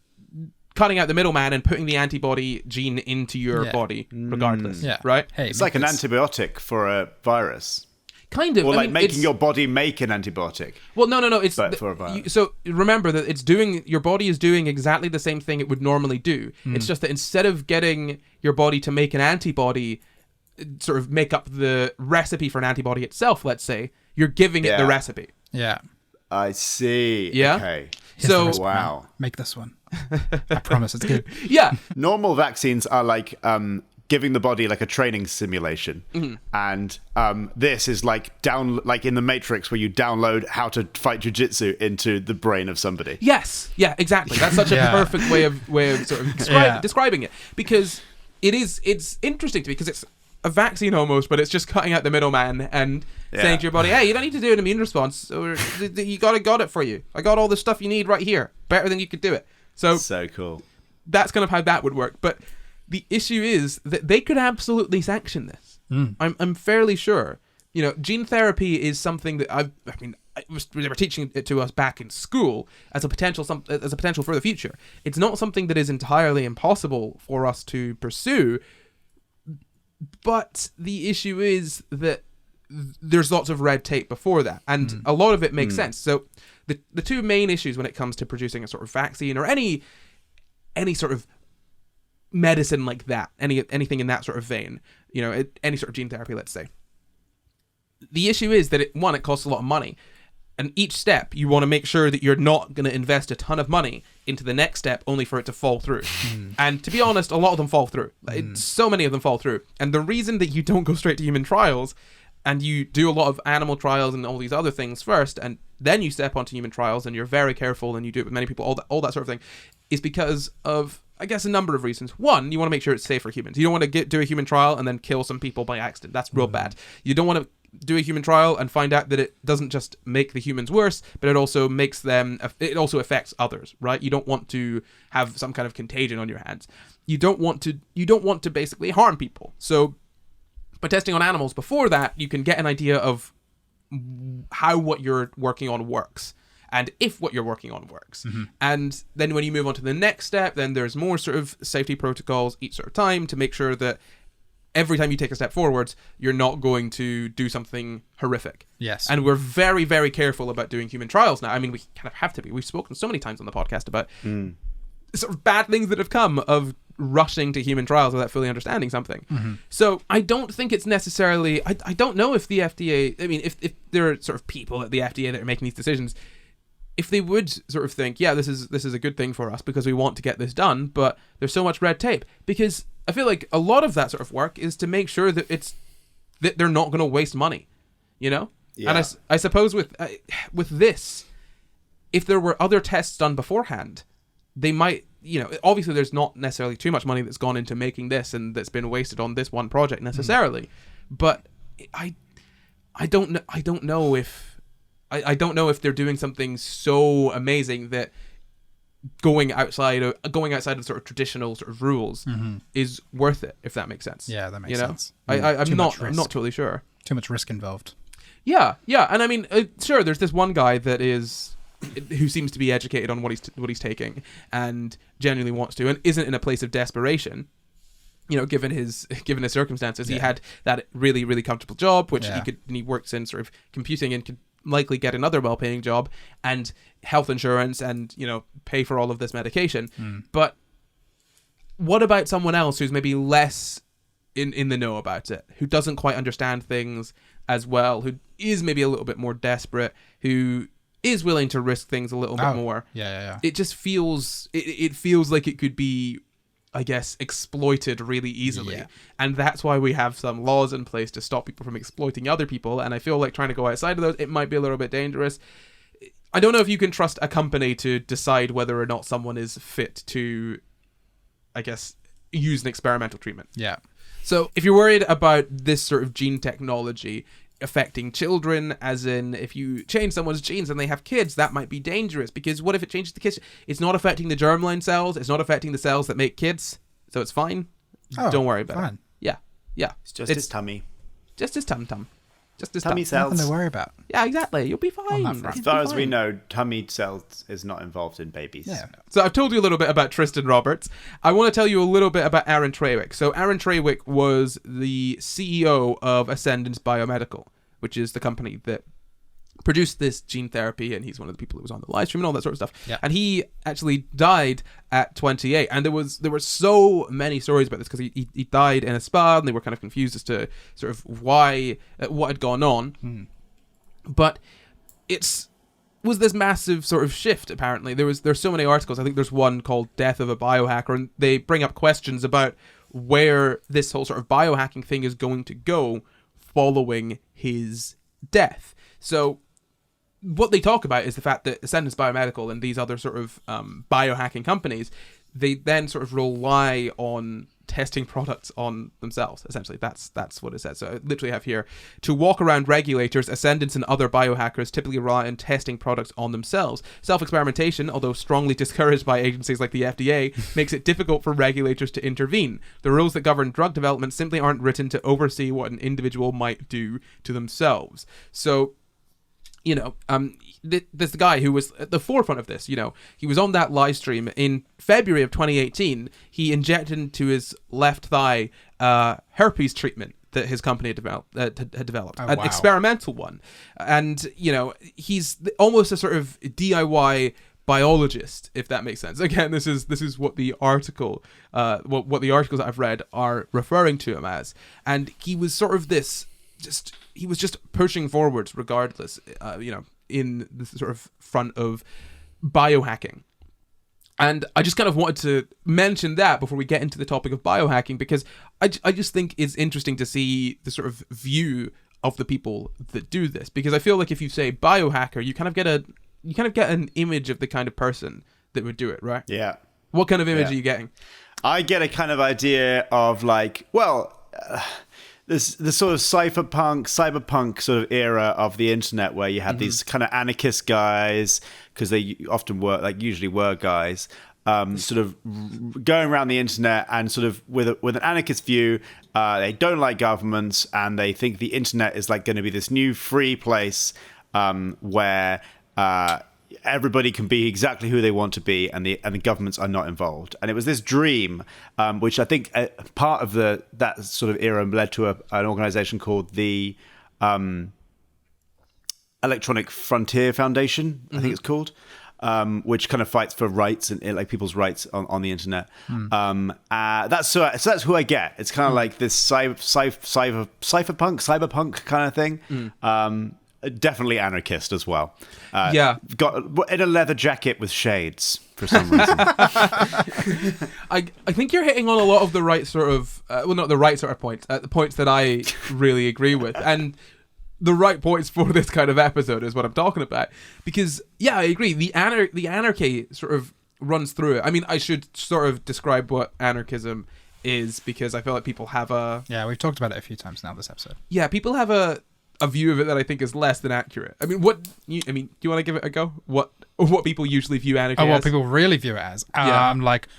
cutting out the middleman and putting the antibody gene into your body regardless, right? Hey, It's like an antibiotic for a virus. Kind of. Or I like mean, making it's- your body make an antibiotic. Well, no. It's But for a virus. so remember that it's doing, your body is doing exactly the same thing it would normally do. It's just that instead of getting your body to make an antibody, sort of make up the recipe for an antibody itself, let's say, you're giving it the recipe. Yeah. I see. Yeah? Okay. Here's the So recipe, man. Wow. Make this one. I promise it's good. yeah, Normal vaccines are like giving the body like a training simulation, and this is like like in the Matrix where you download how to fight jujitsu into the brain of somebody. yes, yeah, exactly. That's such a perfect way of sort of describing it, because it's interesting to me because it's a vaccine almost, but it's just cutting out the middleman and saying to your body, hey, you don't need to do an immune response, or you got it for you. I got all the stuff you need right here, better than you could do it. So cool. That's kind of how that would work. But the issue is that they could absolutely sanction this. I'm fairly sure. You know, gene therapy is something that they were teaching it to us back in school as a potential for the future. It's not something that is entirely impossible for us to pursue. But the issue is that there's lots of red tape before that, and a lot of it makes sense. So the two main issues when it comes to producing a sort of vaccine or any sort of medicine like that, anything in that sort of vein, you know, any sort of gene therapy, let's say. The issue is that it costs a lot of money. And each step, you want to make sure that you're not going to invest a ton of money into the next step only for it to fall through. And to be honest, a lot of them fall through. So many of them fall through. And the reason that you don't go straight to human trials and you do a lot of animal trials and all these other things first, and then you step onto human trials and you're very careful and you do it with many people, all that sort of thing, is because of, I guess, a number of reasons. One, you want to make sure it's safe for humans. You don't want to do a human trial and then kill some people by accident. That's real bad. You don't want to do a human trial and find out that it doesn't just make the humans worse, but it also it also affects others, right? You don't want to have some kind of contagion on your hands. You don't want to basically harm people. So by testing on animals before that, you can get an idea of how what you're working on works, and if what you're working on works. And then when you move on to the next step, then there's more sort of safety protocols each sort of time to make sure that every time you take a step forwards, you're not going to do something horrific. Yes. And we're very, very careful about doing human trials now. I mean, we kind of have to be. We've spoken so many times on the podcast about sort of bad things that have come of rushing to human trials without fully understanding something. So I don't think it's necessarily... I don't know if the FDA... I mean, if there are sort of people at the FDA that are making these decisions, if they would sort of think, yeah, this is a good thing for us because we want to get this done, but there's so much red tape. Because I feel like a lot of that sort of work is to make sure that that they're not going to waste money, you know? Yeah. And I suppose with this, if there were other tests done beforehand, they might, you know, obviously there's not necessarily too much money that's gone into making this and that's been wasted on this one project necessarily. But I don't know if they're doing something so amazing that going outside of sort of traditional sort of rules is worth it, if that makes sense. Yeah, that makes you know? sense. I'm Too not much risk. I'm not totally sure. Too much risk involved. Yeah, and I mean, sure, there's this one guy who seems to be educated on what he's taking and genuinely wants to, and isn't in a place of desperation. Given his circumstances, he had that really, really comfortable job, which he works in sort of computing and could likely get another well-paying job and health insurance and pay for all of this medication. But what about someone else who's maybe less in the know about it, who doesn't quite understand things as well, who is maybe a little bit more desperate, who is willing to risk things a little bit more? It just feels it feels like it could be, I guess, exploited really easily. And that's why we have some laws in place to stop people from exploiting other people. And I feel like trying to go outside of those, it might be a little bit dangerous. I don't know if you can trust a company to decide whether or not someone is fit to, I guess, use an experimental treatment. Yeah. So if you're worried about this sort of gene technology affecting children, as in if you change someone's genes and they have kids, that might be dangerous, because what if it changes the kids? It's not affecting the germline cells, it's not affecting the cells that make kids, so it's fine. Don't worry about it. Yeah. It's just his tummy. Just his tum-tum. Just his tummy cells. Nothing to worry about. Yeah, exactly. You'll be fine. As far as we know, tummy cells is not involved in babies. Yeah. So I've told you a little bit about Tristan Roberts. I want to tell you a little bit about Aaron Trawick. So Aaron Trawick was the CEO of Ascendance Biomedical, which is the company that produced this gene therapy, and he's one of the people that was on the live stream and all that sort of stuff. Yeah. And he actually died at 28. And there were so many stories about this, because he died in a spa, and they were kind of confused as to sort of why, what had gone on. But was this massive sort of shift, apparently. There's so many articles. I think there's one called Death of a Biohacker, and they bring up questions about where this whole sort of biohacking thing is going to go following his death. So what they talk about is the fact that Ascendance Biomedical and these other sort of biohacking companies, they then sort of rely on testing products on themselves. Essentially, that's what it says. So I literally have here, to walk around regulators, Ascendance and other biohackers typically rely on testing products on themselves. Self-experimentation, although strongly discouraged by agencies like the FDA, makes it difficult for regulators to intervene. The rules that govern drug development simply aren't written to oversee what an individual might do to themselves. So this guy who was at the forefront of this, he was on that live stream in February of 2018. He injected into his left thigh herpes treatment that his company had developed, an experimental one. And, he's almost a sort of DIY biologist, if that makes sense. Again, this is what the article, what the articles that I've read are referring to him as. And he was sort of he was just pushing forwards regardless, in the sort of front of biohacking. And I just kind of wanted to mention that before we get into the topic of biohacking, because I just think it's interesting to see the sort of view of the people that do this, because I feel like if you say biohacker, you kind of get an image of the kind of person that would do it, right? Yeah. What kind of image are you getting? I get a kind of idea of like, this sort of cyberpunk sort of era of the internet, where you had these kind of anarchist guys, because they often usually were guys, sort of going around the internet and sort of with an anarchist view. They don't like governments, and they think the internet is like going to be this new free place where everybody can be exactly who they want to be, and the governments are not involved. And it was this dream, which I think part of that sort of era led to an organization called the Electronic Frontier Foundation, I think it's called, which kind of fights for rights and like people's rights on the internet. That's who I get. It's kind of like this cyberpunk kind of thing. Definitely anarchist as well. Got in a leather jacket with shades for some reason. I think you're hitting on a lot of the right sort of not the right sort of points, the points that I really agree with, and the right points for this kind of episode is what I'm talking about. Because I agree, the anarchy sort of runs through it. I mean, I should sort of describe what anarchism is, because I feel like people have we've talked about it a few times now this episode. People have a view of it that I think is less than accurate. I mean, do you want to give it a go? What people usually view anarchy as? What people really view it as? Like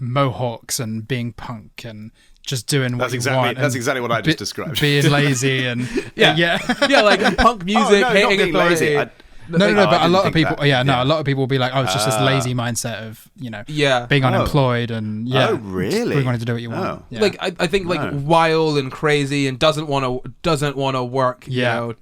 mohawks and being punk and just doing what That's you want. exactly what I just described. Being lazy and Yeah, like punk music, not hating being authority. lazy. No, I but a didn't lot of think people, that. a lot of people will be like, oh, it's just this lazy mindset of, being unemployed and Oh, really? really wanting to do what you want. Oh. Yeah. Like I think like wild and crazy and doesn't want to work,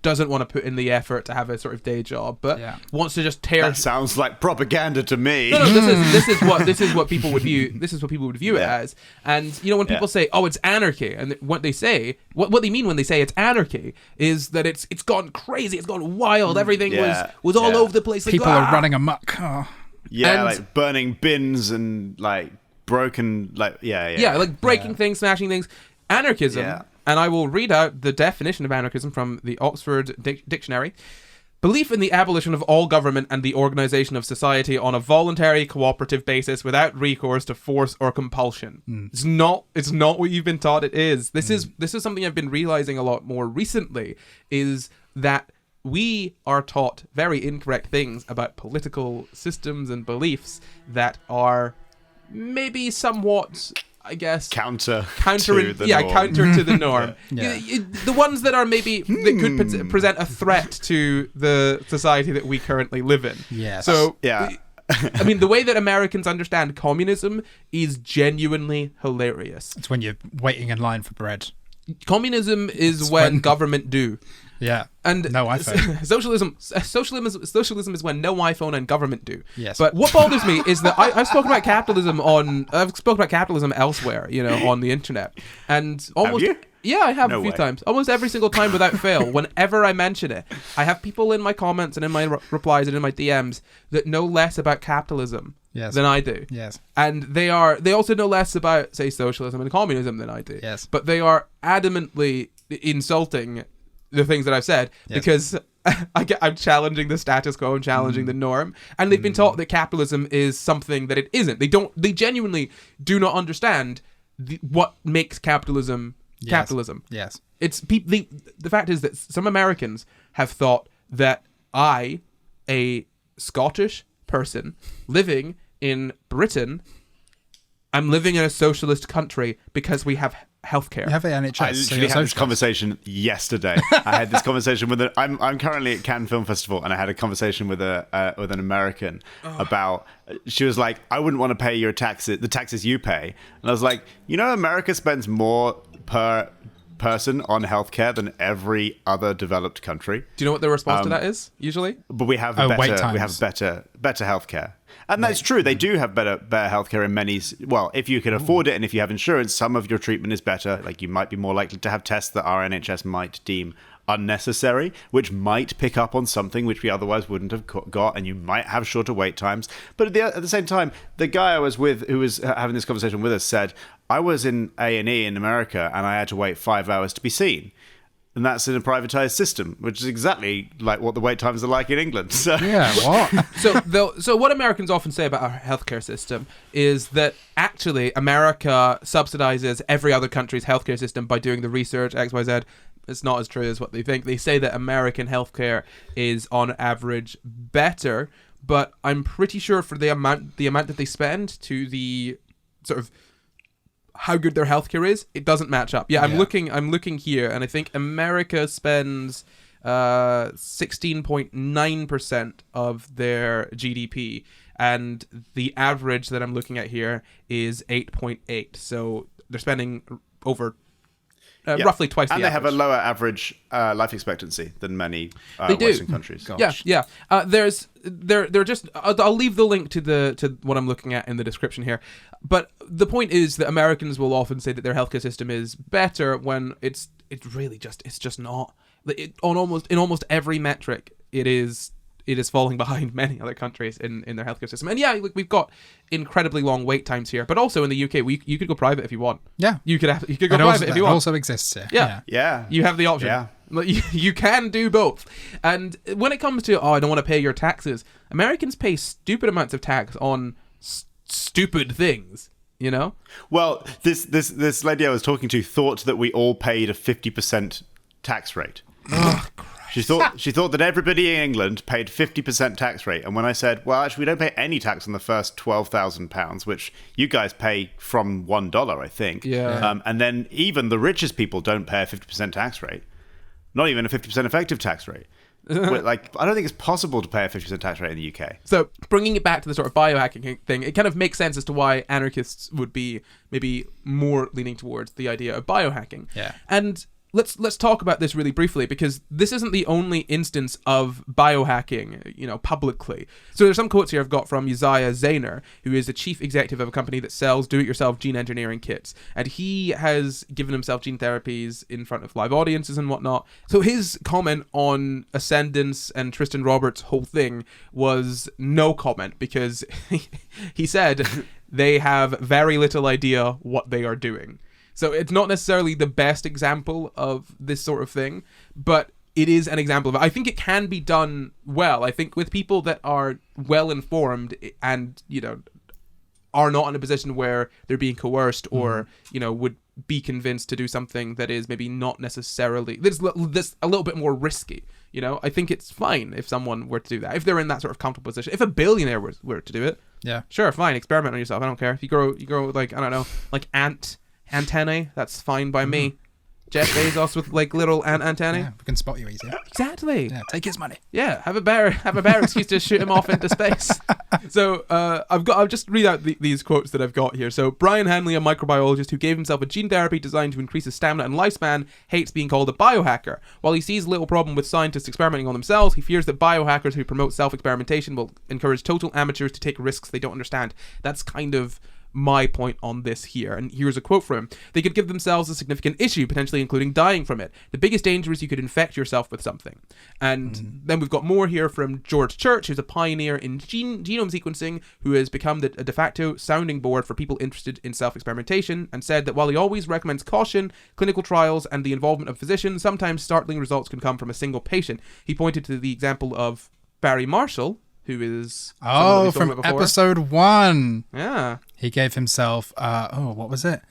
doesn't want to put in the effort to have a sort of day job, but wants to just tear. That sounds like propaganda to me. No, this is what people would view. This is what people would view it as. And when people say, "Oh, it's anarchy," and what they say, what they mean when they say it's anarchy is that it's gone crazy, it's gone wild. Everything was all over the place. Like, people are running amok. Oh. Yeah, And- like burning bins and like broken, like like breaking things, smashing things. Anarchism, and I will read out the definition of anarchism from the Oxford Dictionary. Belief in the abolition of all government and the organization of society on a voluntary cooperative basis without recourse to force or compulsion. It's not what you've been taught it is. This is something I've been realizing a lot more recently, is that we are taught very incorrect things about political systems and beliefs that are maybe somewhat, I guess, counter to the norm. The ones that are maybe that could present a threat to the society that we currently live in. Yes. So Yeah. I mean, the way that Americans understand communism is genuinely hilarious. It's when you're waiting in line for bread. Communism is when government do. Yeah. And no iPhone. Socialism is when no iPhone and government do. Yes. But what bothers me is that I've spoken about capitalism elsewhere, on the internet, and almost. Have you? Yeah, I have No a few way. times. Almost every single time without fail. Whenever I mention it, I have people in my comments and in my replies and in my DMs that know less about capitalism than I do. Yes. And they also know less about, say, socialism and communism than I do. Yes. But they are adamantly insulting the things that I've said because I'm challenging the status quo and challenging the norm, and they've been taught that capitalism is something that it isn't. They genuinely do not understand what makes capitalism capitalism. Yes. It's the fact is that some Americans have thought that I, a Scottish person living in Britain, I'm living in a socialist country because we have healthcare. You have the NHS. I literally had this conversation yesterday. I had this conversation with I'm currently at Cannes Film Festival, and I had a conversation with an American about. She was like, "I wouldn't want to pay your taxes, the taxes you pay," and I was like, America spends more per person on healthcare than every other developed country. Do you know what the response to that is usually? But we have wait times. better healthcare. And that's true. They do have better healthcare in many. Well, if you can afford it and if you have insurance, some of your treatment is better. Like you might be more likely to have tests that our NHS might deem unnecessary, which might pick up on something which we otherwise wouldn't have got, and you might have shorter wait times. But at the same time, the guy I was with, who was having this conversation with us, said, I was in A&E in America and I had to wait 5 hours to be seen. And that's in a privatized system, which is exactly like what the wait times are like in England. So. Yeah, what? So what Americans often say about our healthcare system is that actually America subsidizes every other country's healthcare system by doing the research, XYZ. It's not as true as what they think. They say that American healthcare is on average better, but I'm pretty sure for the amount that they spend to the sort of how good their healthcare is, it doesn't match up. I'm looking here, and I think America spends 16.9% of their GDP, and the average that I'm looking at here is 8.8. So they're spending over roughly twice the average. And they have a lower average life expectancy than many They do. Western countries. Gosh. Yeah. They're just. I'll leave the link to what I'm looking at in the description here. But the point is that Americans will often say that their healthcare system is better when it's just not. In almost every metric, it is falling behind many other countries in their healthcare system. And we've got incredibly long wait times here. But also in the UK, you could go private if you want. Yeah. You could go private if you want. It also exists here. Yeah. You have the option. Yeah. You can do both. And when it comes to, I don't want to pay your taxes, Americans pay stupid amounts of tax on stupid things, Well, this lady I was talking to thought that we all paid a 50% tax rate. Oh, Christ. She thought that everybody in England paid 50% tax rate. And when I said, well, actually, we don't pay any tax on the first £12,000, which you guys pay from $1, I think. Yeah. And then even the richest people don't pay a 50% tax rate. Not even a 50% effective tax rate. Like, I don't think it's possible to pay a 50% tax rate in the UK. So bringing it back to the sort of biohacking thing, it kind of makes sense as to why anarchists would be maybe more leaning towards the idea of biohacking. Yeah. And let's talk about this really briefly, because this isn't the only instance of biohacking, publicly. So there's some quotes here I've got from Uzziah Zayner, who is the chief executive of a company that sells do-it-yourself gene engineering kits. And he has given himself gene therapies in front of live audiences and whatnot. So his comment on Ascendance and Tristan Roberts' whole thing was no comment, because he said they have very little idea what they are doing. So it's not necessarily the best example of this sort of thing, but it is an example of it. I think it can be done well. I think with people that are well informed and, are not in a position where they're being coerced or, would be convinced to do something that is maybe not necessarily, this a little bit more risky. I think it's fine if someone were to do that, if they're in that sort of comfortable position. If a billionaire were to do it, yeah, sure, fine, experiment on yourself. I don't care. If you grow like, I don't know, like antennae, that's fine by me. Jeff Bezos with like little ant antennae. Yeah, we can spot you easier. Exactly. Yeah, take his money. Yeah, have a better excuse to shoot him off into space. So I'll just read out these quotes that I've got here. So Brian Hanley, a microbiologist who gave himself a gene therapy designed to increase his stamina and lifespan, hates being called a biohacker. While he sees little problem with scientists experimenting on themselves, he fears that biohackers who promote self-experimentation will encourage total amateurs to take risks they don't understand. That's kind of my point on this here, and here's a quote from him. They could give themselves a significant issue, potentially including dying from it. The biggest danger is you could infect yourself with something. And then we've got more here from George Church, who's a pioneer in genome sequencing, who has become a de facto sounding board for people interested in self-experimentation, and said that while he always recommends caution, clinical trials, and the involvement of physicians, sometimes startling results can come from a single patient. He pointed to the example of Barry Marshall, who is from episode 1. Yeah, he gave himself what was it?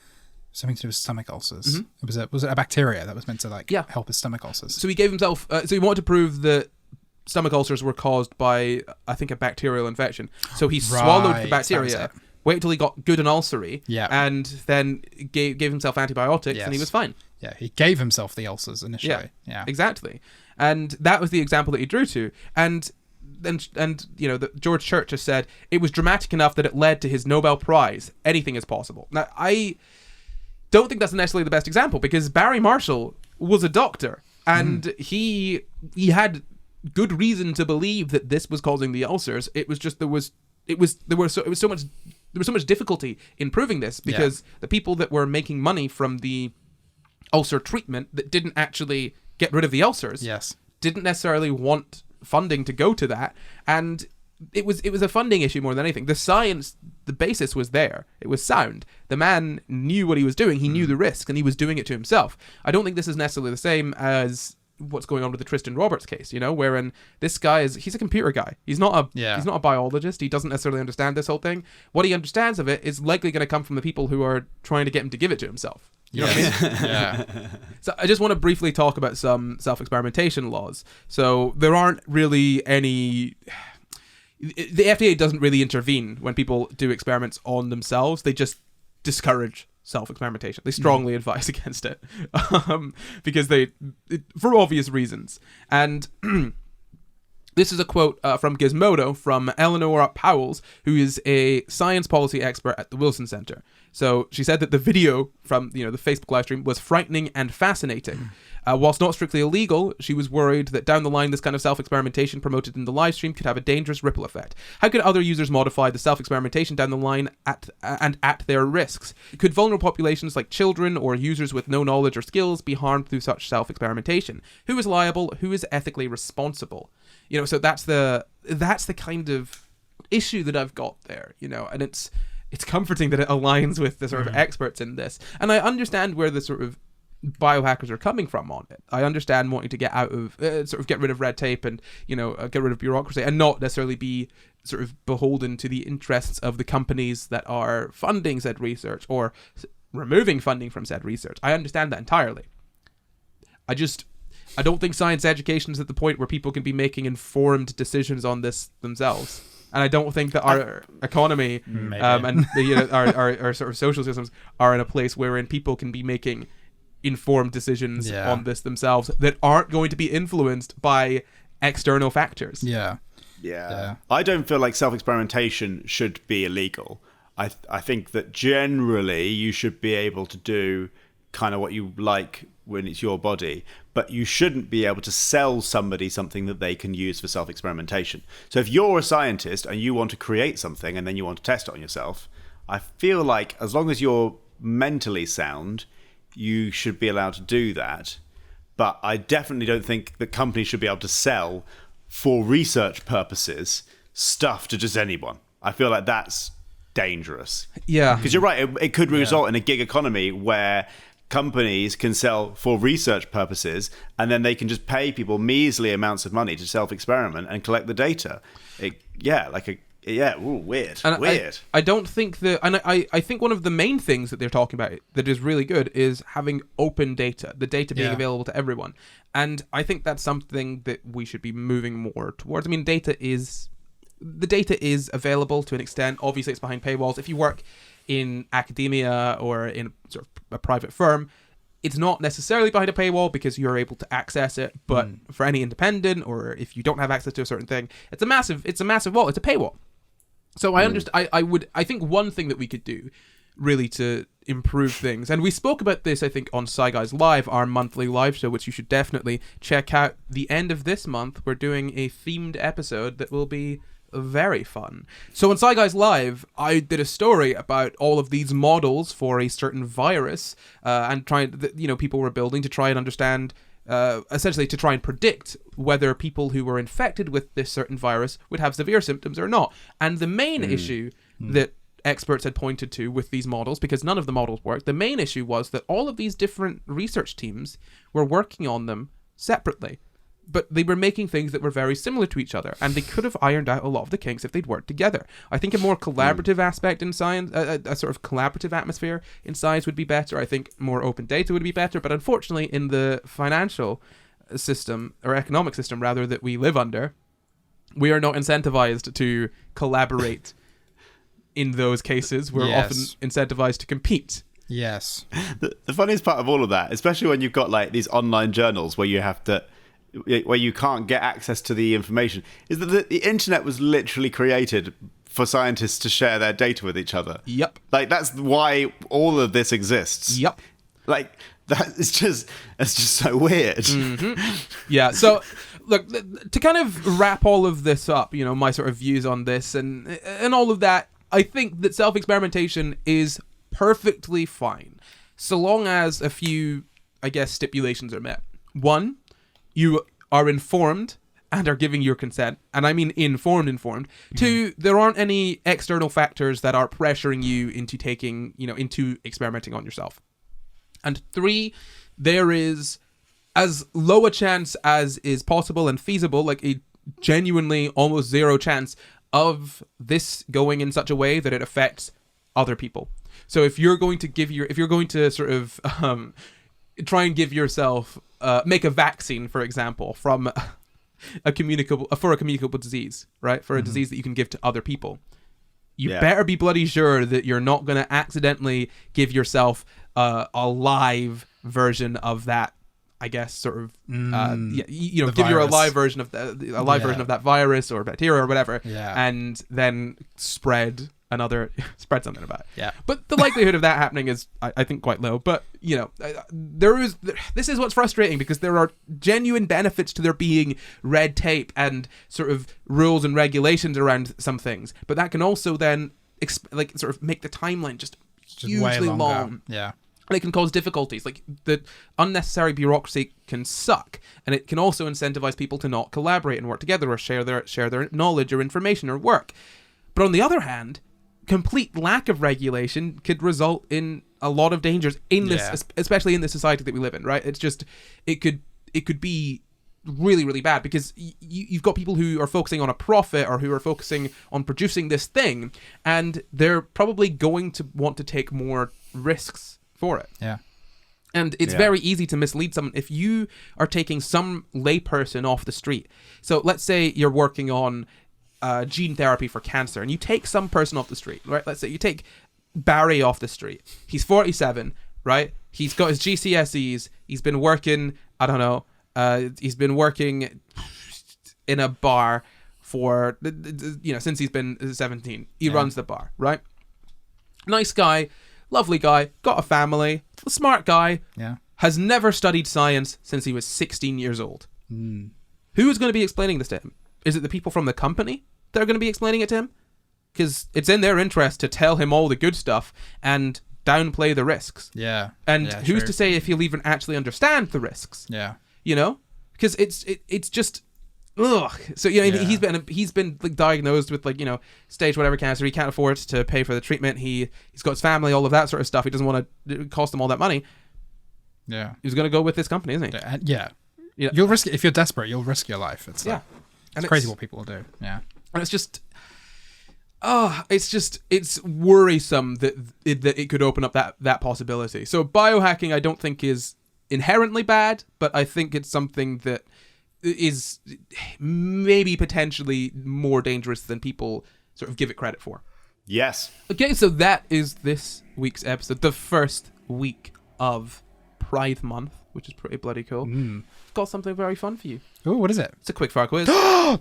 Something to do with stomach ulcers. Was it a bacteria that was meant to help his stomach ulcers? So he gave himself. So he wanted to prove that stomach ulcers were caused by, I think, a bacterial infection. So he swallowed the bacteria. Waited until he got good and ulcery. Yeah. And then gave himself antibiotics, and he was fine. Yeah, he gave himself the ulcers initially. Yeah, exactly. And that was the example that he drew to. And George Church has said it was dramatic enough that it led to his Nobel Prize. Anything is possible. Now, I don't think that's necessarily the best example, because Barry Marshall was a doctor, and he had good reason to believe that this was causing the ulcers. It was just there was so much difficulty in proving this, because the people that were making money from the ulcer treatment that didn't actually get rid of the ulcers didn't necessarily want funding to go to that, and it was a funding issue more than anything. The science, the basis was there. It was sound. The man knew what he was doing. He knew the risk, and he was doing it to himself. I don't think this is necessarily the same as what's going on with the Tristan Roberts case, wherein this guy he's a computer guy. He's not a biologist. He doesn't necessarily understand this whole thing. What he understands of it is likely going to come from the people who are trying to get him to give it to himself. You know what I mean? Yeah. So I just want to briefly talk about some self-experimentation laws. So there aren't really any... The FDA doesn't really intervene when people do experiments on themselves. They just discourage self-experimentation. They strongly advise against it, because for obvious reasons. And this is a quote from Gizmodo from Eleanor Powells, who is a science policy expert at the Wilson Center. So she said that the video from the Facebook live stream was frightening and fascinating. Whilst not strictly illegal, she was worried that down the line this kind of self-experimentation promoted in the live stream could have a dangerous ripple effect. How could other users modify the self-experimentation down the line at their risks? Could vulnerable populations like children or users with no knowledge or skills be harmed through such self-experimentation? Who is liable? Who is ethically responsible? So that's the kind of issue that I've got there, and it's comforting that it aligns with the sort of experts in this. And I understand where the sort of biohackers are coming from on it. I understand wanting to get out of get rid of red tape and get rid of bureaucracy, and not necessarily be sort of beholden to the interests of the companies that are funding said research or removing funding from said research. I understand that entirely. I don't think science education is at the point where people can be making informed decisions on this themselves. And I don't think that our economy and our sort of social systems are in a place wherein people can be making informed decisions on this themselves that aren't going to be influenced by external factors. Yeah. I don't feel like self-experimentation should be illegal. I think that generally you should be able to do kind of what you like when it's your body, but you shouldn't be able to sell somebody something that they can use for self-experimentation. So if you're a scientist and you want to create something and then you want to test it on yourself, I feel like as long as you're mentally sound, you should be allowed to do that. But I definitely don't think that companies should be able to sell, for research purposes, stuff to just anyone. I feel like that's dangerous. Yeah. Because you're right, it could result in a gig economy where companies can sell for research purposes and then they can just pay people measly amounts of money to self-experiment and collect the data. Weird. I don't think that, and I think one of the main things that they're talking about that is really good is having open data, the data being available to everyone. And I think that's something that we should be moving more towards. I mean, the data is available to an extent. Obviously, it's behind paywalls. If you work in academia or in sort of a private firm, it's not necessarily behind a paywall because you're able to access it. But for any independent, or if you don't have access to a certain thing, it's a massive wall. It's a paywall. So I understand. I think one thing that we could do really to improve things, and we spoke about this, I think, on SCI GUYS Live, our monthly live show, which you should definitely check out. The end of this month, we're doing a themed episode that will be very fun. So on SCI GUYS Live, I did a story about all of these models for a certain virus, and people were building to try and understand, essentially to try and predict whether people who were infected with this certain virus would have severe symptoms or not. And the main issue that experts had pointed to with these models, because none of the models worked, the main issue was that all of these different research teams were working on them separately. But they were making things that were very similar to each other, and they could have ironed out a lot of the kinks if they'd worked together. I think a more collaborative aspect in science, a sort of collaborative atmosphere in science would be better. I think more open data would be better. But unfortunately, in the financial system, or economic system rather, that we live under, we are not incentivized to collaborate in those cases. We're often incentivized to compete. Yes. The funniest part of all of that, especially when you've got like these online journals where you can't get access to the information, is that the internet was literally created for scientists to share their data with each other. Yep. Like, that's why all of this exists. Yep. Like, it's just so weird. Mm-hmm. Yeah. So, look, to kind of wrap all of this up, my sort of views on this and all of that, I think that self-experimentation is perfectly fine, so long as a few, I guess, stipulations are met. One, you are informed and are giving your consent, and I mean informed. Two, there aren't any external factors that are pressuring you into taking, into experimenting on yourself. And three, there is as low a chance as is possible and feasible, like a genuinely almost zero chance of this going in such a way that it affects other people. So if you're going to sort of try and give yourself, make a vaccine, for example, from a communicable disease, right? For a disease that you can give to other people, you better be bloody sure that you're not going to accidentally give yourself a live version of that. I guess sort of, give you a live version of version of that virus or bacteria or whatever, and then spread something about it. Yeah. But the likelihood of that happening is, I think, quite low. But this is what's frustrating, because there are genuine benefits to there being red tape and sort of rules and regulations around some things, but that can also then sort of make the timeline just hugely long. Yeah. And it can cause difficulties. Like, the unnecessary bureaucracy can suck, and it can also incentivize people to not collaborate and work together or share their knowledge or information or work. But on the other hand, complete lack of regulation could result in a lot of dangers in this, especially in the society that we live in. Right? It's just it could be really, really bad, because you've got people who are focusing on a profit or who are focusing on producing this thing, and they're probably going to want to take more risks for it. Yeah. And it's very easy to mislead someone if you are taking some layperson off the street. So let's say you're working on gene therapy for cancer, and you take some person off the street, right? Let's say you take Barry off the street. He's 47, right? He's got his GCSEs. He's been working, I don't know, he's been working in a bar for, since he's been 17. He runs the bar, right? Nice guy. Lovely guy, got a family, a smart guy, has never studied science since he was 16 years old. Who is going to be explaining this to him? Is it the people from the company that are going to be explaining it to him? Because it's in their interest to tell him all the good stuff and downplay the risks. Yeah. And who's to say if he'll even actually understand the risks? Yeah. You know? Because it's just... Ugh. So he's been like diagnosed with stage whatever cancer. He can't afford to pay for the treatment. He's got his family, all of that sort of stuff. He doesn't want to cost him all that money. Yeah, he's going to go with this company, isn't he? Yeah. You'll risk it if you're desperate. You'll risk your life. It's it's crazy what people will do. Yeah, and it's just it's worrisome that it could open up that possibility. So biohacking, I don't think is inherently bad, but I think it's something that is maybe potentially more dangerous than people sort of give it credit for. Yes. Okay, so that is this week's episode, the first week of Pride Month, which is pretty bloody cool. Got something very fun for you. Oh, what is it? It's a quickfire quiz.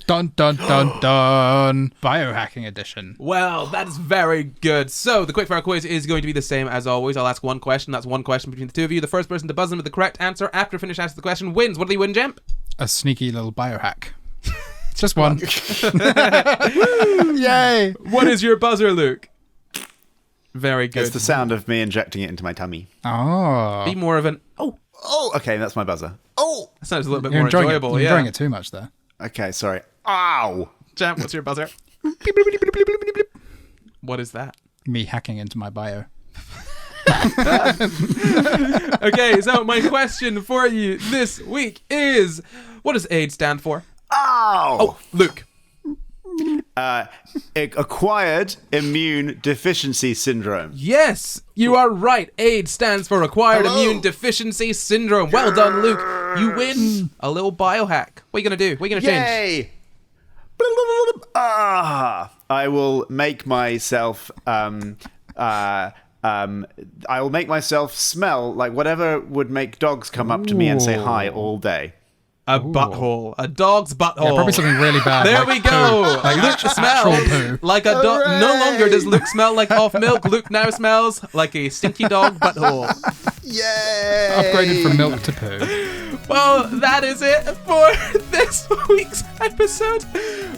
Dun dun dun dun. Biohacking edition. Well, that is very good. So the quickfire quiz is going to be the same as always. I'll ask one question. That's one question between the two of you. The first person to buzz in with the correct answer after finish answering the question wins. What do you win, Jemp? A sneaky little biohack. Just one. Yay! What is your buzzer, Luke? Very good. It's the sound of me injecting it into my tummy. Oh. Be more of an Okay, that's my buzzer. Oh, that sounds a little bit You're more enjoying enjoyable. You're enjoying it too much there. okay, sorry. Ow. Jam, what's your buzzer? What is that? Me hacking into my bio. Okay, so my question for you this week is, what does AIDS stand for? Ow. Oh, Luke. Acquired immune deficiency syndrome. Yes, you are right. AIDS stands for Acquired Immune Deficiency Syndrome. Well done, Luke. You win a little biohack. What are you going to do? What are you going to change? Yay! I will make myself I will make myself smell like whatever would make dogs come up to me and say hi all day. A butthole. A dog's butthole. Yeah, probably something really bad. There like we go. Like Luke actual smells poo. like a dog. No longer does Luke smell like off milk. Luke now smells like a stinky dog butthole. Yay! Upgraded from milk to poo. Well, that is it for this week's episode.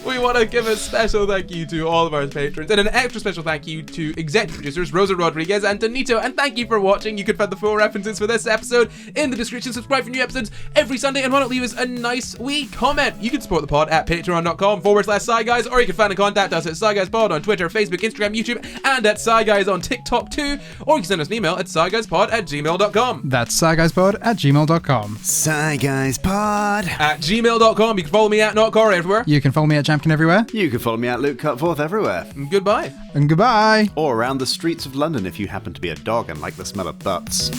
We want to give a special thank you to all of our patrons and an extra special thank you to executive producers Rosa Rodriguez and Donito. And thank you for watching. You can find the full references for this episode in the description. Subscribe for new episodes every Sunday, and why not leave us a nice wee comment? You can support the pod at patreon.com/SciGuys, or you can find and contact us at SciGuysPod on Twitter, Facebook, Instagram, YouTube, and at SciGuys on TikTok too. Or you can send us an email at SciGuysPod@gmail.com. That's SciGuysPod@gmail.com. SciGuysPod@gmail.com. You can follow me at NotCorey everywhere. You can follow me at Jampkin everywhere. You can follow me at Luke Cutforth everywhere. And goodbye. And goodbye. Or around the streets of London if you happen to be a dog and like the smell of butts.